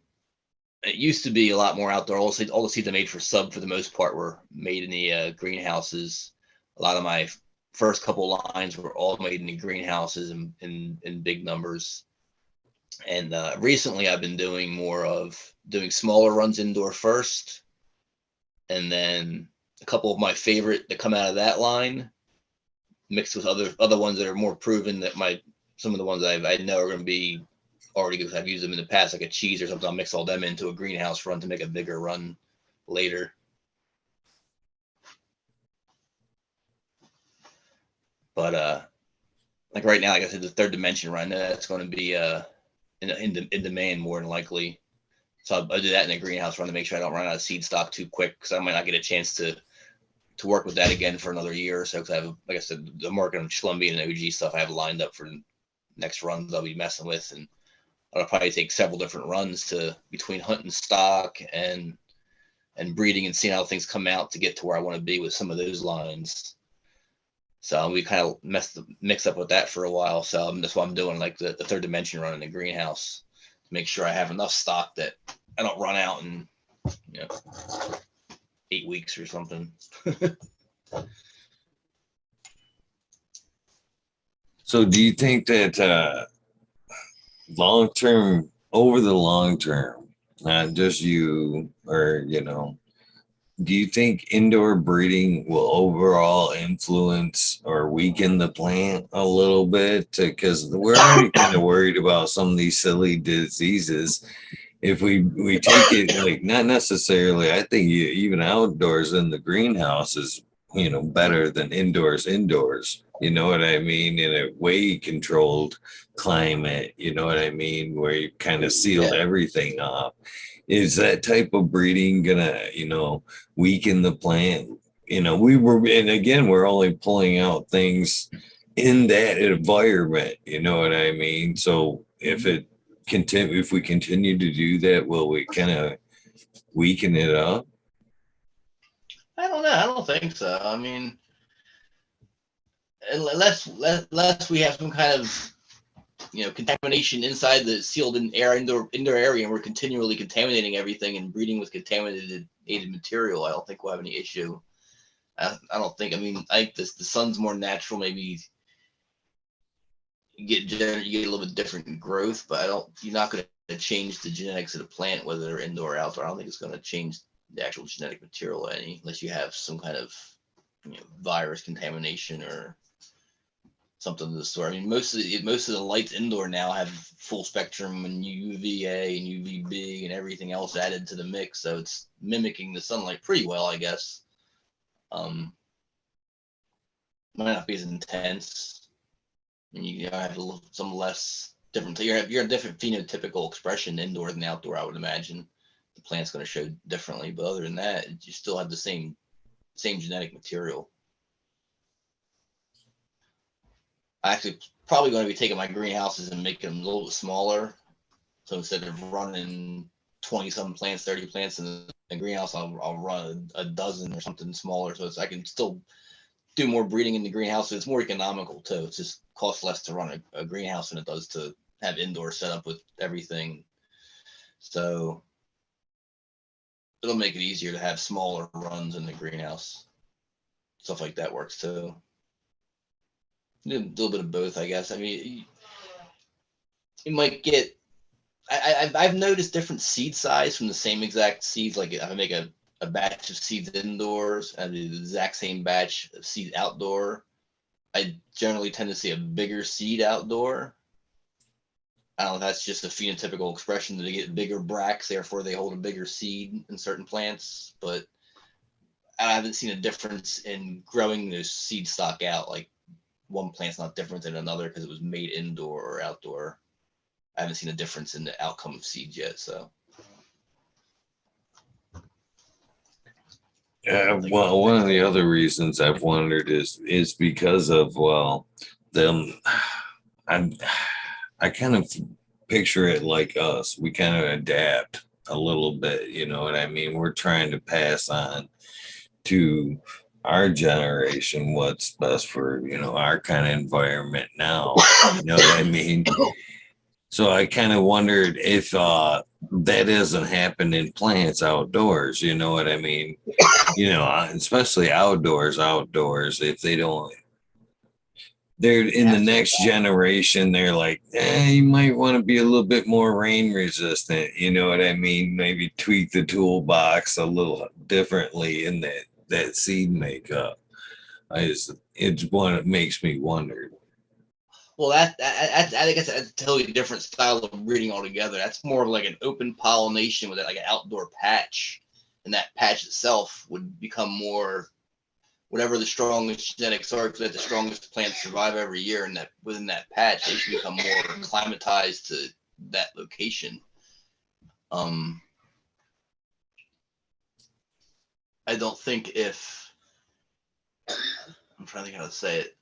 [SPEAKER 2] it used to be a lot more outdoor. All the seeds I made for sub, for the most part, were made in the greenhouses. A lot of my first couple lines were all made in the greenhouses in big numbers. And recently I've been doing smaller runs indoor first, and then a couple of my favorite that come out of that line mixed with other ones that are more proven, that some of the ones I know are going to be already, because I've used them in the past, like a cheese or something. I'll mix all them into a greenhouse run to make a bigger run later. But like right now, like I said, the third dimension run, that's going to be in demand more than likely. So I'll do that in a greenhouse run to make sure I don't run out of seed stock too quick, because I might not get a chance to work with that again for another year or so. Because I have, like I said, I'm working on Schlumby and OG stuff I have lined up for next runs I'll be messing with, and I'll probably take several different runs between hunting stock and breeding and seeing how things come out to get to where I want to be with some of those lines. So we kind of mix up with that for a while. So that's why I'm doing like the third dimension run in the greenhouse, to make sure I have enough stock that I don't run out in 8 weeks or something.
[SPEAKER 1] So do you think that over the long term, not just you, or do you think indoor breeding will overall influence or weaken the plant a little bit? Because we're already kind of worried about some of these silly diseases. If we take it, like, not necessarily, I think even outdoors in the greenhouse is better than indoors. You know what I mean? In a way controlled climate, you know what I mean, where you kind of sealed everything off. Is that type of breeding gonna weaken the plant? And again, we're only pulling out things in that environment, you know what I mean? So if we continue to do that, will we kind of weaken it up?
[SPEAKER 2] I don't know. I don't think so. I mean, unless we have some kind of contamination inside the sealed indoor area, and we're continually contaminating everything and breeding with contaminated material, I don't think we'll have any issue. I don't think. I mean, I think the sun's more natural. Maybe you get a little bit different growth, but you're not going to change the genetics of the plant, whether they're indoor or outdoor. I don't think it's going to change the actual genetic material any, unless you have some kind of virus contamination or something of the sort. I mean, most of the lights indoor now have full spectrum and UVA and UVB and everything else added to the mix, so it's mimicking the sunlight pretty well, I guess. Might not be as intense. I mean, you have some less different. You're a different phenotypical expression indoor than outdoor, I would imagine. The plant's going to show differently, but other than that, you still have the same genetic material. I actually probably going to be taking my greenhouses and making them a little bit smaller. So instead of running 20-some plants, 30 plants in the greenhouse, I'll run a dozen or something smaller. So I can still do more breeding in the greenhouse. So it's more economical too. It just costs less to run a greenhouse than it does to have indoor set up with everything. So it'll make it easier to have smaller runs in the greenhouse. Stuff like that works too. A little bit of both, I guess. I mean, you might get. I've noticed different seed size from the same exact seeds. Like if I make a batch of seeds indoors and the exact same batch of seed outdoor, I generally tend to see a bigger seed outdoor. I don't know if that's just a phenotypical expression that they get bigger bracts, therefore they hold a bigger seed in certain plants. But I haven't seen a difference in growing the seed stock out. Like one plant's not different than another because it was made indoor or outdoor. I haven't seen a difference in the outcome of seeds yet. So.
[SPEAKER 1] Well, one of the other reasons I've wondered is because of them. I kind of picture it like us. We kind of adapt a little bit. You know what I mean? We're trying to pass on to our generation what's best for our kind of environment now. You know what I mean? So I kind of wondered if that doesn't happen in plants outdoors. You know what I mean? Especially outdoors. If they don't, they're in the next generation. They're like, you might want to be a little bit more rain resistant. You know what I mean? Maybe tweak the toolbox a little differently in that seed makeup. It's one that makes me wonder.
[SPEAKER 2] Well, I think that's a totally different style of breeding altogether. That's more of like an open pollination with like an outdoor patch, and that patch itself would become more whatever the strongest genetics are, because the strongest plants survive every year, and that within that patch they should become more acclimatized to that location. I don't think if I'm trying to think how to say it.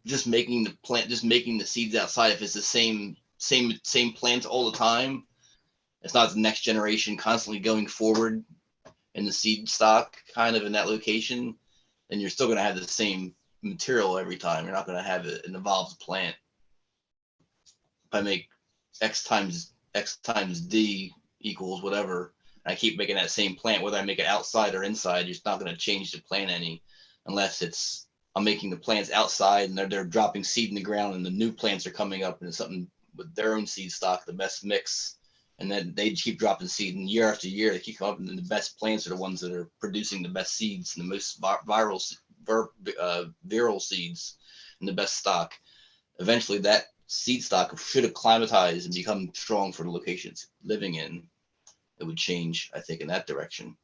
[SPEAKER 2] just making the seeds outside, if it's the same plants all the time, it's not the next generation constantly going forward in the seed stock kind of in that location, then you're still going to have the same material every time. You're not going to have an evolved plant. If I make x times d equals whatever, and I keep making that same plant, whether I make it outside or inside, you're not going to change the plant any, unless I'm making the plants outside and they're dropping seed in the ground, and the new plants are coming up and it's something with their own seed stock, the best mix, and then they keep dropping seed, and year after year they keep coming up, and the best plants are the ones that are producing the best seeds and the most viral seeds and the best stock. Eventually that seed stock should acclimatize and become strong for the locations living in. It would change, I think, in that direction.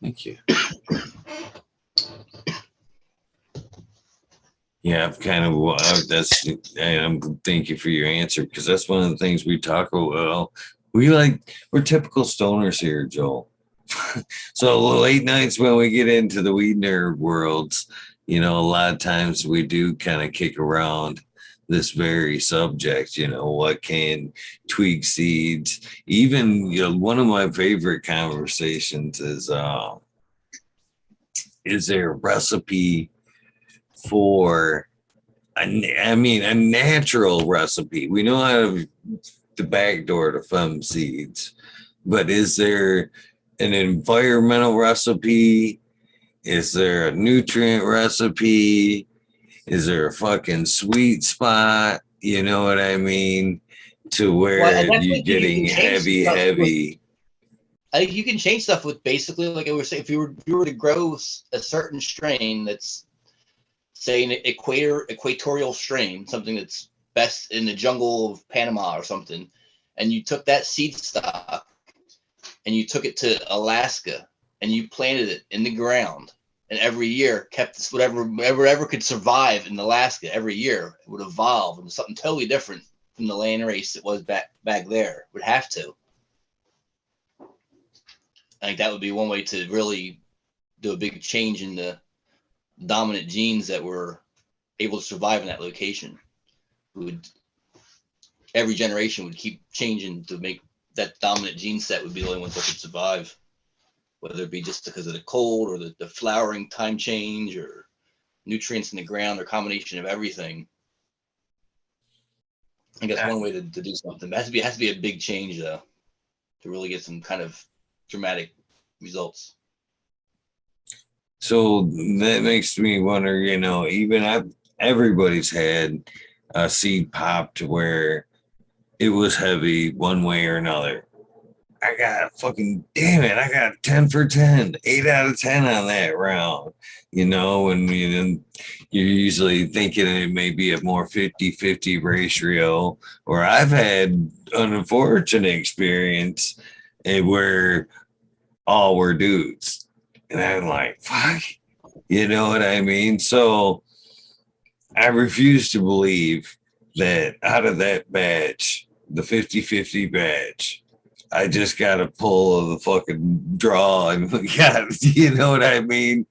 [SPEAKER 1] Thank you. Yeah, I've kind of thank you for your answer, because that's one of the things we talk about. We're typical stoners here, Joel. So late nights when we get into the weed nerd worlds, a lot of times we do kind of kick around this very subject. What can tweak seeds? Even one of my favorite conversations is there a recipe for a natural recipe? We know how to the back door to fem seeds, but is there an environmental recipe? Is there a nutrient recipe? Is there a fucking sweet spot? You know what I mean? To where you're getting heavy.
[SPEAKER 2] I think you can change stuff with basically, like I was saying, if you were to grow a certain strain that's, say, an equatorial strain, something that's best in the jungle of Panama or something, and you took that seed stock and you took it to Alaska and you planted it in the ground, and every year kept this whatever could survive in Alaska every year, it would evolve into something totally different from the land race it was back there. It would have to. I think that would be one way to really do a big change in the dominant genes that were able to survive in that location. Every generation would keep changing to make that dominant gene set would be the only ones that could survive, whether it be just because of the cold or the flowering time change or nutrients in the ground or combination of everything. I think that's one way to do something. It has to be a big change, though, to really get some kind of dramatic results.
[SPEAKER 1] So that makes me wonder, even everybody's had a seed popped where it was heavy one way or another. I got damn it, I got 10 for 10, 8 out of 10 on that round, and you're usually thinking it may be a more 50-50 ratio, or I've had an unfortunate experience where all were dudes. And I'm like, fuck, you know what I mean? So I refuse to believe that out of that batch, the 50-50 batch, I just got to pull the fucking draw and got, you know what I mean?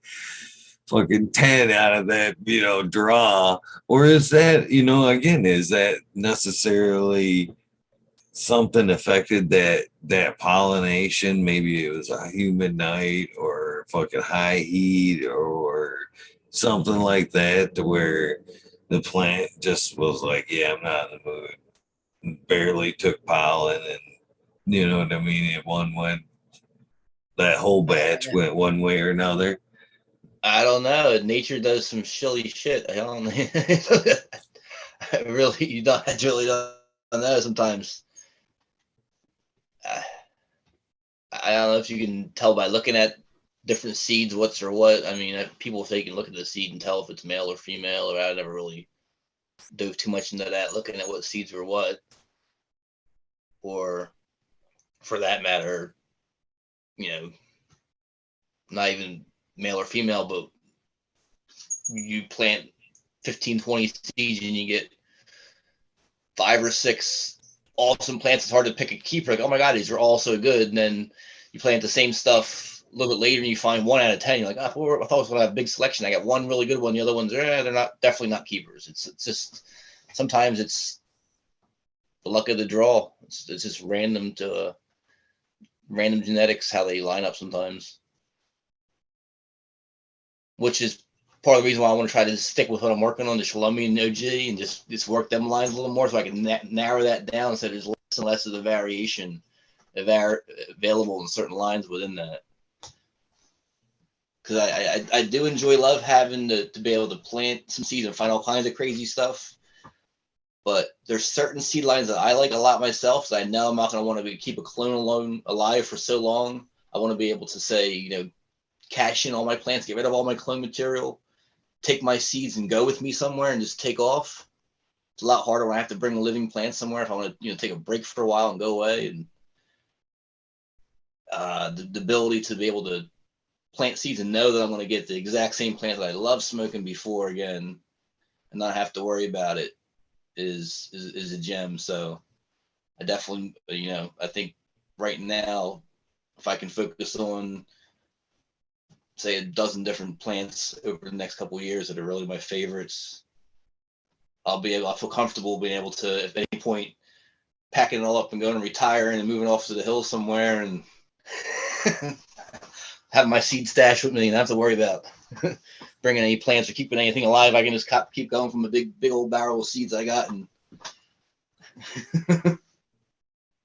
[SPEAKER 1] Fucking 10 out of that, draw. Or is that, again, is that necessarily something affected that pollination? Maybe it was a humid night or fucking high heat or something like that, to where the plant just was like, yeah, I'm not in the mood. Barely took pollen, and you know what I mean? That whole batch went one way or another.
[SPEAKER 2] I don't know. Nature does some silly shit. I don't know. I really don't know sometimes. I don't know if you can tell by looking at different seeds what's or what. I mean, people say you can look at the seed and tell if it's male or female, or I never really dove too much into that, looking at what seeds were what. Or for that matter, not even male or female, but you plant 15, 20 seeds and you get 5 or 6 awesome plants. It's hard to pick a keeper. Like, oh my God, these are all so good. And then you plant the same stuff a little bit later and you find 1 out of 10. You're like, oh, I thought I was going to have a big selection. I got one really good one. The other ones, they're definitely not keepers. It's just, sometimes it's the luck of the draw. It's just random genetics, how they line up sometimes, which is part of the reason why I want to try to stick with what I'm working on, the Shalomi and OG, and just work them lines a little more so I can narrow that down, so there's less and less of the variation available in certain lines within that. Because I do love having to be able to plant some seeds and find all kinds of crazy stuff. But there's certain seed lines that I like a lot myself, so I know I'm not going to want to keep a clone alive for so long. I want to be able to say, cash in all my plants, get rid of all my clone material, take my seeds and go with me somewhere and just take off. It's a lot harder when I have to bring a living plant somewhere if I want to, take a break for a while and go away. And the ability to be able to plant seeds and know that I'm going to get the exact same plant that I love smoking before again, and not have to worry about it is a gem. So I definitely, I think right now, if I can focus on, say, a dozen different plants over the next couple of years that are really my favorites, I'll feel comfortable being able to, at any point, packing it all up and going and retiring and moving off to the hills somewhere and have my seed stash with me and not have to worry about bringing any plants or keeping anything alive. I can just keep going from a big old barrel of seeds I got. And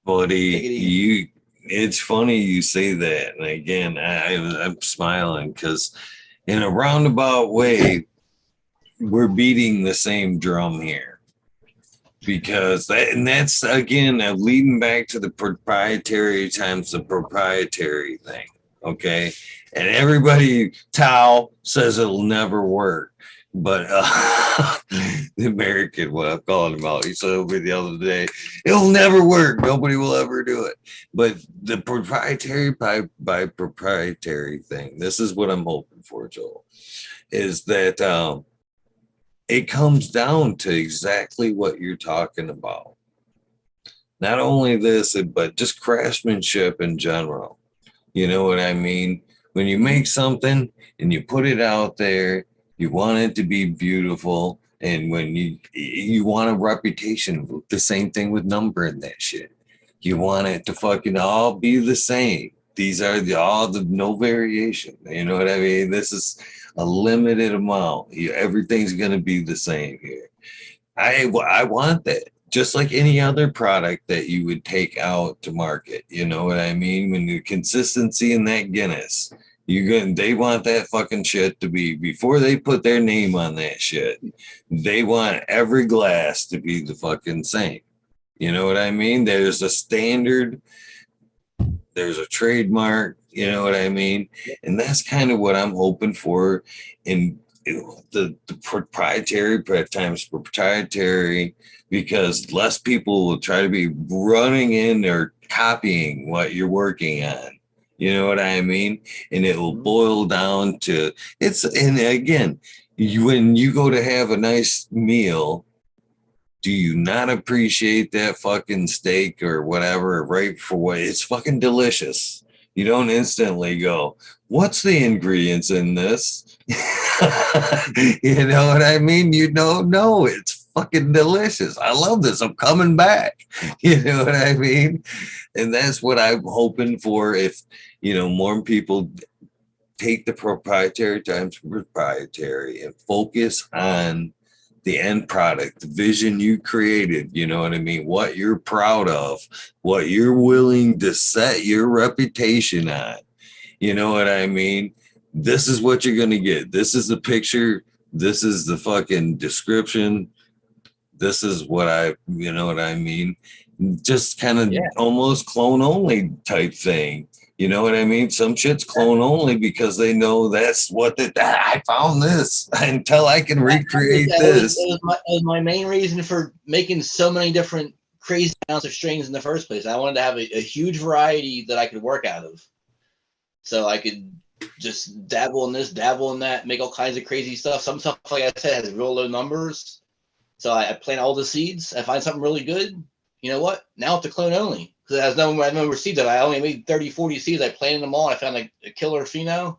[SPEAKER 1] Buddy, it's funny you say that. And again, I'm smiling because in a roundabout way, we're beating the same drum here. because that's again leading back to the proprietary times the proprietary thing. Okay. And everybody, Tao says it'll never work. But the American, what I'm calling him out, he said over the other day, it'll never work. Nobody will ever do it. But the proprietary by proprietary thing, this is what I'm hoping for, Joel, is that it comes down to exactly what you're talking about. Not only this, but just craftsmanship in general. You know what I mean? When you make something and you put it out there, you want it to be beautiful. And when you want a reputation, the same thing with numbering that shit. You want it to fucking all be the same. These are all the no variation. You know what I mean? This is a limited amount. Everything's gonna be the same here. I want that. Just like any other product that you would take out to market, you know what I mean? When the consistency in that Guinness, they want that fucking shit to be before they put their name on that shit. They want every glass to be the fucking same. You know what I mean? There's a standard, there's a trademark, you know what I mean? And that's kind of what I'm hoping for in the proprietary times proprietary, because less people will try to be running in or copying what you're working on. You know what I mean? And it will boil down to and again, when you go to have a nice meal, do you not appreciate that fucking steak or whatever right for what it's fucking delicious? You don't instantly go, what's the ingredients in this? You know what I mean? You don't know. It's fucking delicious. I love this. I'm coming back. You know what I mean? And that's what I'm hoping for. If, more people take the proprietary times proprietary and focus on the end product, the vision you created, you know what I mean? What you're proud of, what you're willing to set your reputation on. You know what I mean? This is what you're going to get. This is the picture. This is the fucking description. This is you know what I mean? Just kind of almost clone only type thing. You know what I mean? Some shit's clone only because they know that's what I found this until I can recreate this.
[SPEAKER 2] It was my main reason for making so many different crazy amounts of strains in the first place. I wanted to have a huge variety that I could work out of. So I could just dabble in this, dabble in that, make all kinds of crazy stuff. Some stuff, like I said, has real low numbers. So I plant all the seeds. I find something really good. You know what? Now it's a clone only. Because I have no seeds of it. I only made 30, 40 seeds. I planted them all. I found like a killer pheno.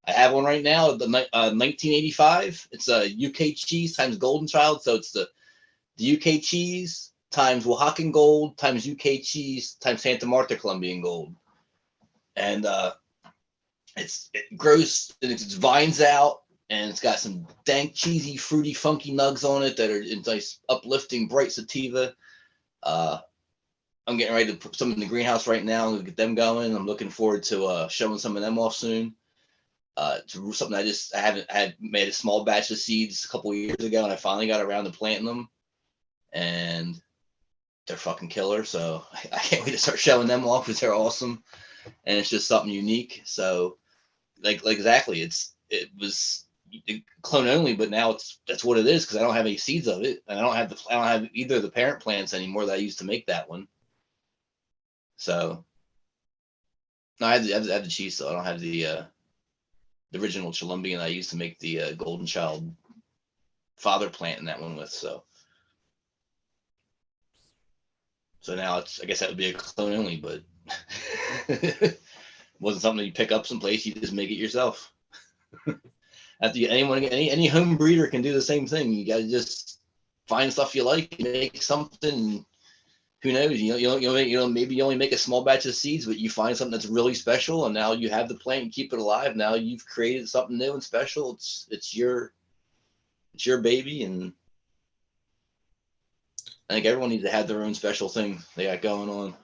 [SPEAKER 2] I have one right now, the 1985. It's a UK cheese times Golden Child. So it's the UK cheese times Oaxacan Gold times UK cheese times Santa Marta Colombian Gold. And it grows and its vines out, and it's got some dank, cheesy, fruity, funky nugs on it that are in nice, uplifting, bright sativa. I'm getting ready to put some in the greenhouse right now and get them going. I'm looking forward to showing some of them off soon. To something I had made a small batch of seeds a couple of years ago, and I finally got around to planting them, and they're fucking killer. So I can't wait to start showing them off because they're awesome, and it's just something unique. So like exactly, it was clone only, but now that's what it is because I don't have any seeds of it, and I don't have either of the parent plants anymore that I used to make that one. So no, I have the cheese though. I don't have the original Colombian I used to make the Golden Child father plant in that one with. So now I guess that would be a clone only, but wasn't something you pick up someplace. You just make it yourself. Any home breeder can do the same thing. You got to just find stuff you like, make something. Who knows? Maybe you only make a small batch of seeds, but you find something that's really special, and now you have the plant and keep it alive. Now you've created something new and special. It's your baby, and I think everyone needs to have their own special thing they got going on.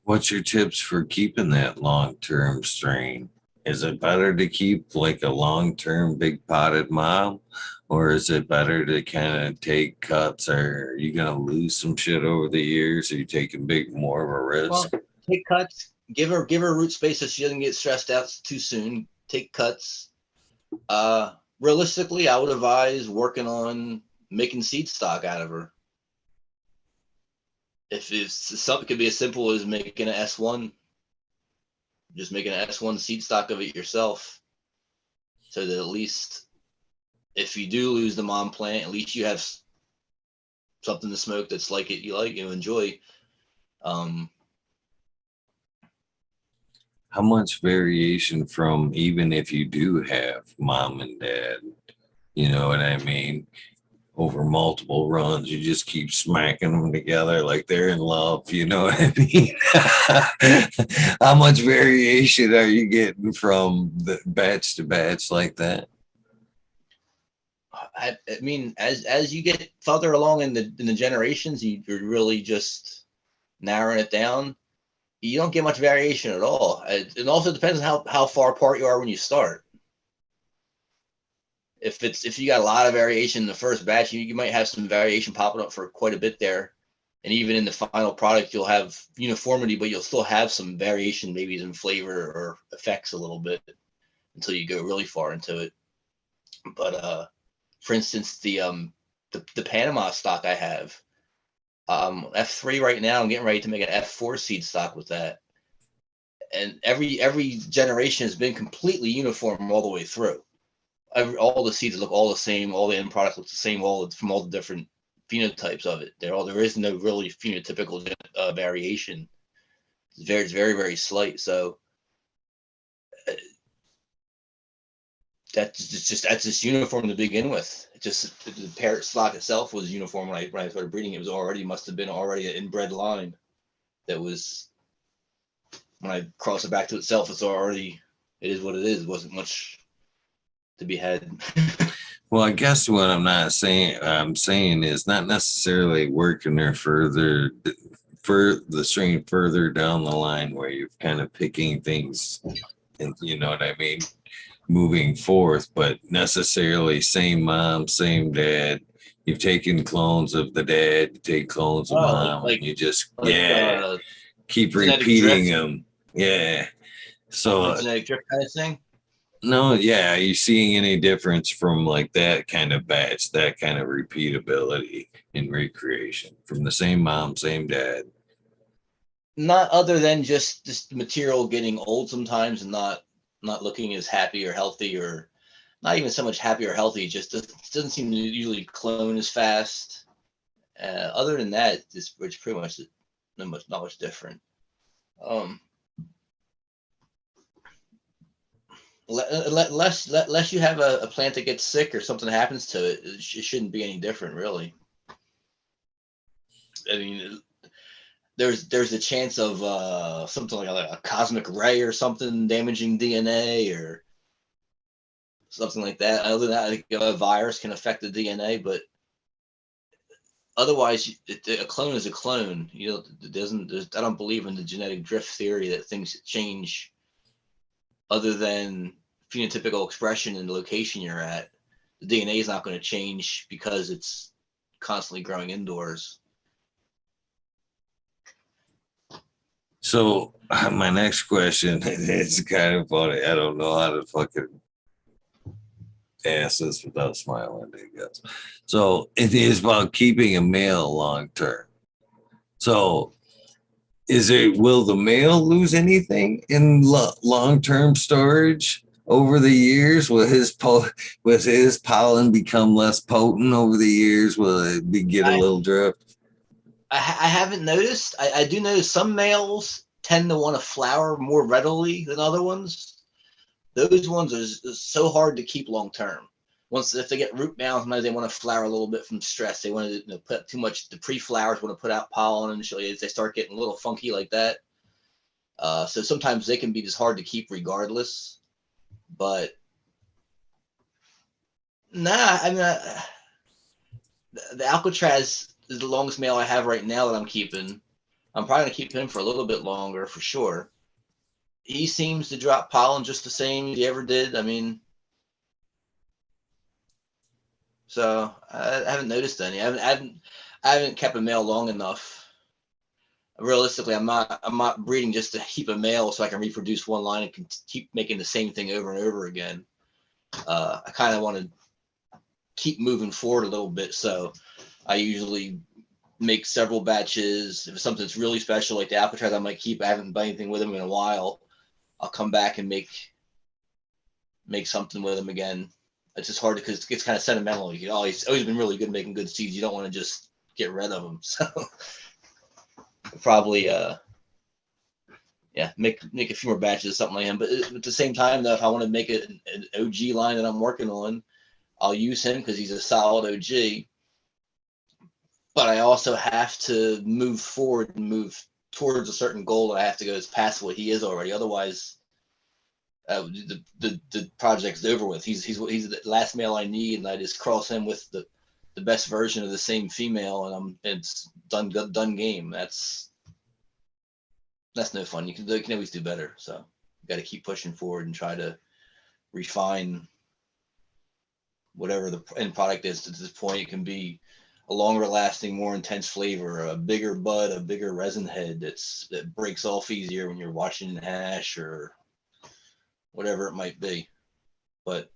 [SPEAKER 1] What's your tips for keeping that long-term strain? Is it better to keep like a long-term big potted mom, Or is it better to kind of take cuts? Or are you going to lose some shit over the years? Are you taking more of a
[SPEAKER 2] Well,
[SPEAKER 1] risk?
[SPEAKER 2] take cuts. Give her root space so she doesn't get stressed out too soon. Take cuts. Realistically, I would advise working on making seed stock out of her. If it's something, could be as simple as making an S1, just making an S1 seed stock of it yourself, so that at least if you do lose the mom plant, at least you have something to smoke that's like it you enjoy.
[SPEAKER 1] How much variation from, even if you do have mom and dad, you know what I mean, over multiple runs, you just keep smacking them together like they're in love, you know what I mean? How much variation are you getting from the batch to batch like that?
[SPEAKER 2] I mean, as you get further along in the generations, you're really just narrowing it down. You don't get much variation at all. It also depends on how far apart you are when you start. If you got a lot of variation in the first batch, you might have some variation popping up for quite a bit there. And even in the final product, you'll have uniformity, but you'll still have some variation, maybe in flavor or effects a little bit until you go really far into it. But for instance, the Panama stock I have, F3 right now, I'm getting ready to make an F4 seed stock with that. And every generation has been completely uniform all the way through. All the seeds look all the same. All the end product looks the same. From all the different phenotypes of it. There is no really phenotypical variation. It's very, very slight. So that's just uniform to begin with. It just the parrot stock itself was uniform when I started breeding. It was must have been already an inbred line that was, when I cross it back to itself, it is what it is. It wasn't much to be had.
[SPEAKER 1] Well, I guess what I'm saying is not necessarily working there further for the strain further down the line where you're kind of picking things, and you know what I mean, moving forth, but necessarily same mom, same dad. You've taken clones of the dad, you take clones of
[SPEAKER 2] Oh,
[SPEAKER 1] mom, and you just,
[SPEAKER 2] like
[SPEAKER 1] keep
[SPEAKER 2] genetic
[SPEAKER 1] repeating
[SPEAKER 2] drift,
[SPEAKER 1] them. Yeah.
[SPEAKER 2] like
[SPEAKER 1] So
[SPEAKER 2] genetic drift kind of thing.
[SPEAKER 1] no, yeah. Are you seeing any difference from like that kind of batch, that kind of repeatability in recreation from the same mom, same dad?
[SPEAKER 2] Not other than just the material getting old sometimes and not looking as happy or healthy, or not even so much happy or healthy. Just doesn't seem to usually clone as fast. Other than that, it's pretty much not much different. Um, Unless you have a plant that gets sick or something happens to it, it shouldn't be any different, really. I mean, there's a chance of something like a cosmic ray or something damaging DNA or something like that. Other than that, I think a virus can affect the DNA, but otherwise, a clone is a clone. It doesn't. I don't believe in the genetic drift theory that things change other than phenotypical expression and the location you're at. The DNA is not going to change because it's constantly growing indoors.
[SPEAKER 1] So my next question is kind of funny. I don't know how to fucking ask this without smiling, I guess. So it is about keeping a male long term. So will the male lose anything in long term storage over the years? Will his pollen become less potent over the years? Will it get a
[SPEAKER 2] I,
[SPEAKER 1] little drift?
[SPEAKER 2] I haven't noticed. I do notice some males tend to want to flower more readily than other ones. Those ones are so hard to keep long term. Once if they get root bound, sometimes they want to flower a little bit from stress. They want to put too much. The pre-flowers want to put out pollen, and they start getting a little funky like that. So sometimes they can be just hard to keep regardless. But nah, I mean, the Alcatraz is the longest male I have right now that I'm keeping. I'm probably gonna keep him for a little bit longer for sure. He seems to drop pollen just the same as he ever did. I mean, So I haven't noticed any. I haven't kept a male long enough. Realistically, I'm not breeding just to keep a male so I can reproduce one line and can keep making the same thing over and over again. I kind of want to keep moving forward a little bit, so I usually make several batches. If it's something that's really special, like the Alcatraz, I might keep. I haven't done anything with them in a while. I'll come back and make something with them again. It's just hard because it gets kind of sentimental. You know, he's always been really good making good seeds. You don't want to just get rid of them. So probably yeah, make a few more batches, something like him. But at the same time, though, if I want to make an OG line that I'm working on, I'll use him because he's a solid OG. But I also have to move forward and move towards a certain goal that I have to go past what he is already. Otherwise, the project's over with. He's the last male I need, and I just cross him with the best version of the same female, and it's done game. That's no fun. You can always do better. So you got to keep pushing forward and try to refine whatever the end product is. To this point, it can be a longer lasting, more intense flavor, a bigger bud, a bigger resin head that breaks off easier when you're watching hash or whatever it might be. But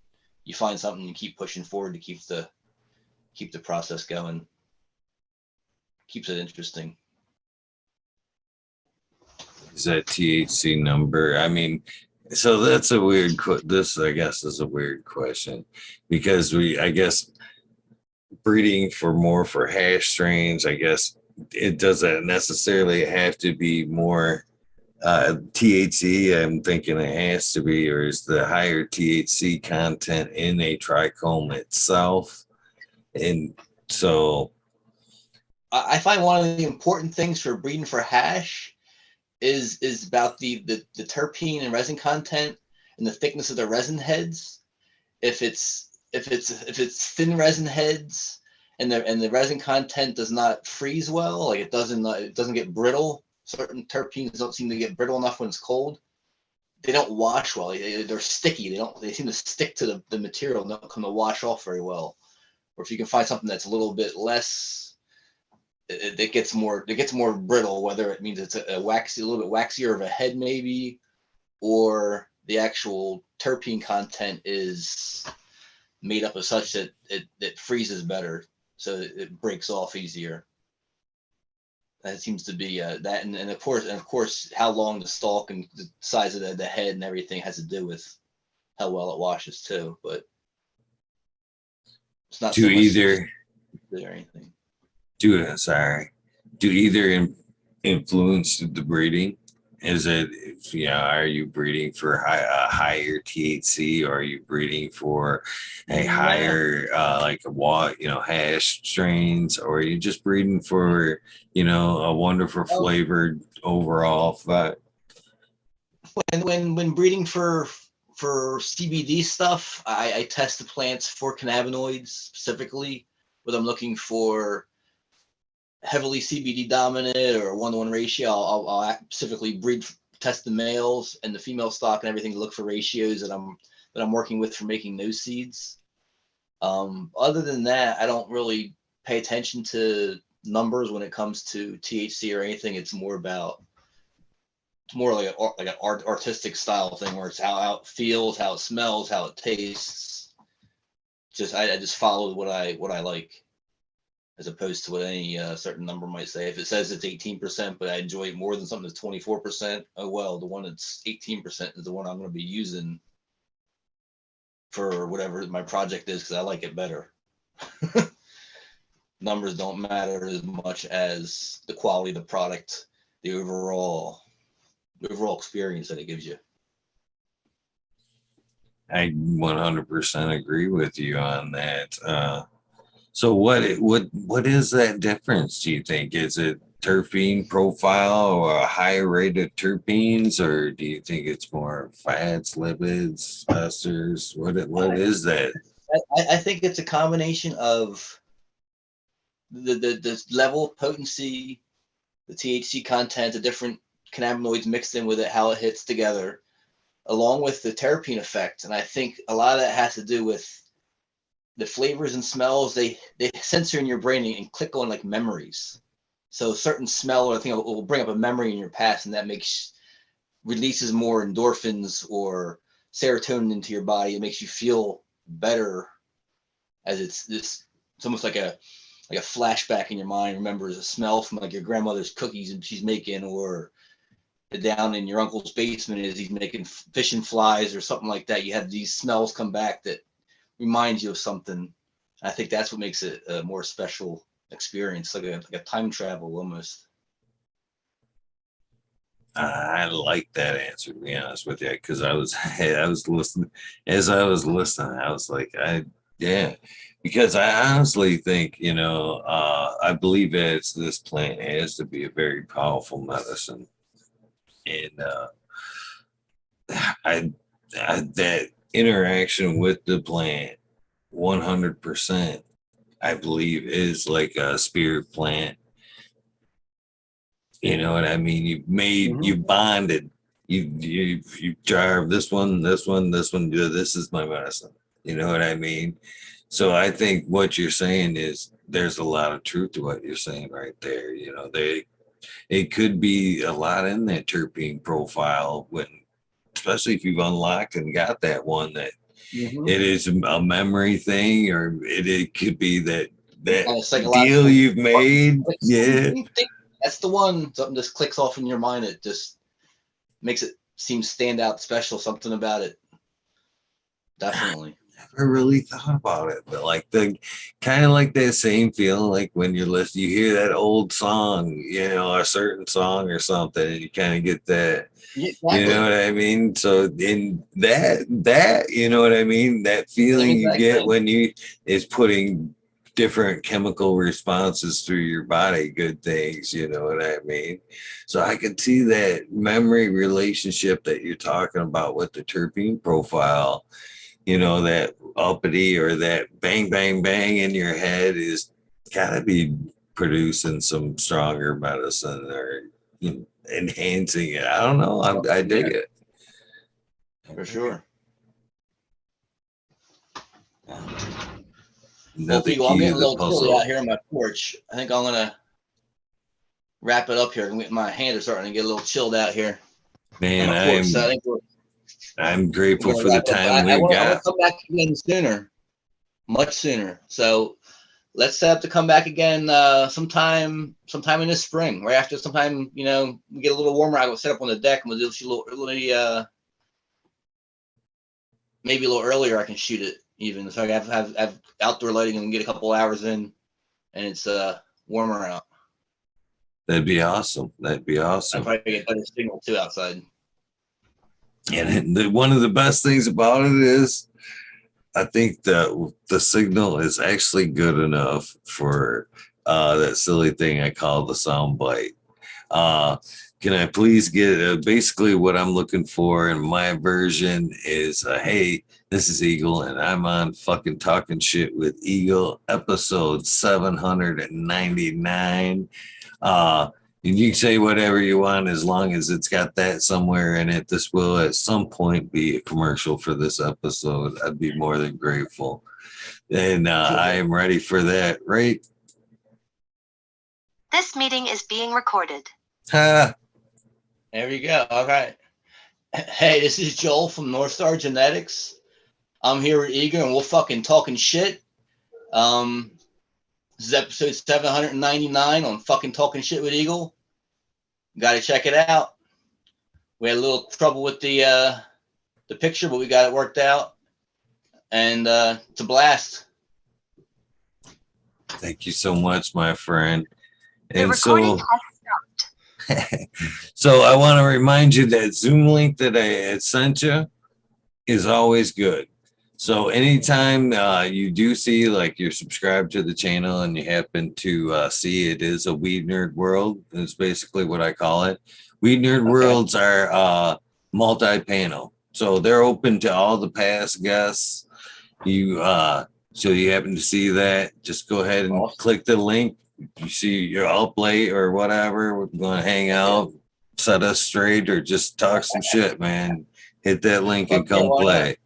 [SPEAKER 2] you find something and keep pushing forward to keep the process going. Keeps it interesting.
[SPEAKER 1] Is that THC number? I mean, so that's a weird. This, I guess, is a weird question because I guess, breeding for hash strains. I guess it doesn't necessarily have to be more THC. I'm thinking it has to be, or is the higher THC content in a trichome itself, and so
[SPEAKER 2] I find one of the important things for breeding for hash is about the terpene and resin content and the thickness of the resin heads. If it's thin resin heads and the resin content does not freeze well, like it doesn't get brittle. Certain terpenes don't seem to get brittle enough when it's cold. They don't wash well. They're sticky. They seem to stick to the material and don't come to wash off very well. Or if you can find something that's a little bit less, it gets more brittle, whether it means it's a little bit waxier of a head maybe, or the actual terpene content is made up of such that it freezes better, so it breaks off easier. That seems to be that, and of course, how long the stalk and the size of the head and everything has to do with how well it washes too. But it's not
[SPEAKER 1] do
[SPEAKER 2] so much
[SPEAKER 1] either
[SPEAKER 2] or anything.
[SPEAKER 1] do either influence the breeding? Is it, are you breeding for a higher THC, or are you breeding for a
[SPEAKER 2] Nah.
[SPEAKER 1] higher like hash strains, or are you just breeding for a wonderful
[SPEAKER 2] Well,
[SPEAKER 1] flavored overall? But
[SPEAKER 2] when breeding for CBD stuff, I test the plants for cannabinoids specifically, whether I'm looking for heavily CBD dominant or 1-to-1 ratio. I'll specifically test the males and the female stock and everything to look for ratios that I'm working with for making those seeds. Other than that, I don't really pay attention to numbers when it comes to THC or anything. It's more like an artistic style thing where it's how it feels, how it smells, how it tastes. I just follow what I like, as opposed to what any certain number might say. If it says it's 18%, but I enjoy it more than something that's 24%, oh well, the one that's 18% is the one I'm going to be using for whatever my project is because I like it better. Numbers don't matter as much as the quality of the product, the overall experience that it gives you.
[SPEAKER 1] I 100% agree with you on that. So what is that difference, do you think? Is it terpene profile or a higher rate of terpenes, or do you think it's more fats, lipids, esters? What is that?
[SPEAKER 2] I think it's a combination of the level of potency, the THC content, the different cannabinoids mixed in with it, how it hits together, along with the terpene effect. And I think a lot of that has to do with the flavors and smells, they sensor in your brain and click on like memories. So certain smell or thing will bring up a memory in your past, and that releases more endorphins or serotonin into your body. It makes you feel better, as it's almost like a flashback in your mind. Remembers a smell from like your grandmother's cookies and she's making, or down in your uncle's basement as he's making fish and flies or something like that. You have these smells come back that reminds you of something. I think that's what makes it a more special experience, like a time travel almost.
[SPEAKER 1] I like that answer, to be honest with you, because I was listening. As I was listening, I was like, yeah, because I honestly think, I believe that this plant has to be a very powerful medicine, and I, that interaction with the plant, 100%, I believe is like a spirit plant. You know what I mean? You bonded. You drive this one. This is my medicine. You know what I mean? So I think what you're saying is there's a lot of truth to what you're saying right there. It could be a lot in that terpene profile especially if you've unlocked and got that one that it is a memory thing, or it could be that deal you've made. Yeah.
[SPEAKER 2] That's the one. Something just clicks off in your mind. It just makes it seem stand out, special. Something about it. Definitely.
[SPEAKER 1] Never really thought about it, but like the kind of like that same feeling, like when you're listening, you hear that old song, a certain song or something, and you kind of get that. Yeah, exactly. You know what I mean? So in that, you know what I mean? That feeling you get when is putting different chemical responses through your body, good things, you know what I mean? So I could see that memory relationship that you're talking about with the terpene profile, that uppity or that bang, bang, bang in your head is gotta be producing some stronger medicine or enhancing it. I don't know. I dig it.
[SPEAKER 2] For sure.
[SPEAKER 1] Well,
[SPEAKER 2] people, I'm getting a little chilly out here on my porch. I think I'm gonna wrap it up here. My hands are starting to get a little chilled out here.
[SPEAKER 1] Man, I'm grateful for the time we got.
[SPEAKER 2] I want to come back again sooner, much sooner. So let's set up to come back again sometime in the spring, right after sometime, we get a little warmer. I will set up on the deck and we'll do maybe a little earlier. I can shoot it even, so I have outdoor lighting and get a couple hours in, and it's warmer out.
[SPEAKER 1] That'd be awesome.
[SPEAKER 2] I'd probably get better signal too outside.
[SPEAKER 1] And one of the best things about it is, I think that the signal is actually good enough for that silly thing I call the sound bite. Can I please get basically what I'm looking for in my version is, hey, this is Eagle, and I'm on fucking Talking Shit with Eagle, episode 799. And you can say whatever you want as long as it's got that somewhere in it. This will at some point be a commercial for this episode. I'd be more than grateful. And I am ready for that, right?
[SPEAKER 3] This meeting is being recorded.
[SPEAKER 2] There we go. All right. Hey, this is Joel from Norstar Genetics. I'm here with Eagle, and we're fucking talking shit. This is episode 799 on fucking Talking Shit with Eagle. Got to check it out. We had a little trouble with the picture, but we got it worked out. And it's a blast.
[SPEAKER 1] Thank you so much, my friend.
[SPEAKER 3] The recording has
[SPEAKER 1] stopped. So I want to remind you that Zoom link that I had sent you is always good. So anytime you do see, like, you're subscribed to the channel and you happen to see it is a Weed Nerd World, that's basically what I call it. Weed Nerd Worlds are multi-panel. So they're open to all the past guests. So you happen to see that, just go ahead and click the link. You see you're up late or whatever, we're going to hang out, set us straight, or just talk some shit, man. Hit that link and come play.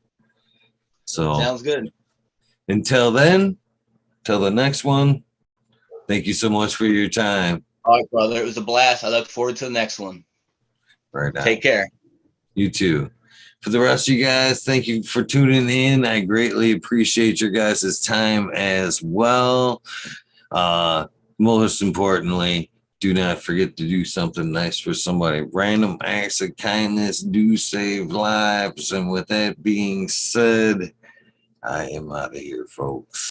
[SPEAKER 1] So
[SPEAKER 2] sounds good.
[SPEAKER 1] Until then, till the next one, thank you so much for your time.
[SPEAKER 2] All right, brother. It was a blast. I look forward to the next one.
[SPEAKER 1] Right on.
[SPEAKER 2] Take care.
[SPEAKER 1] You too. For the rest of you guys, thank you for tuning in. I greatly appreciate your guys' time as well. Most importantly, do not forget to do something nice for somebody. Random acts of kindness do save lives. And with that being said, I am out of here, folks.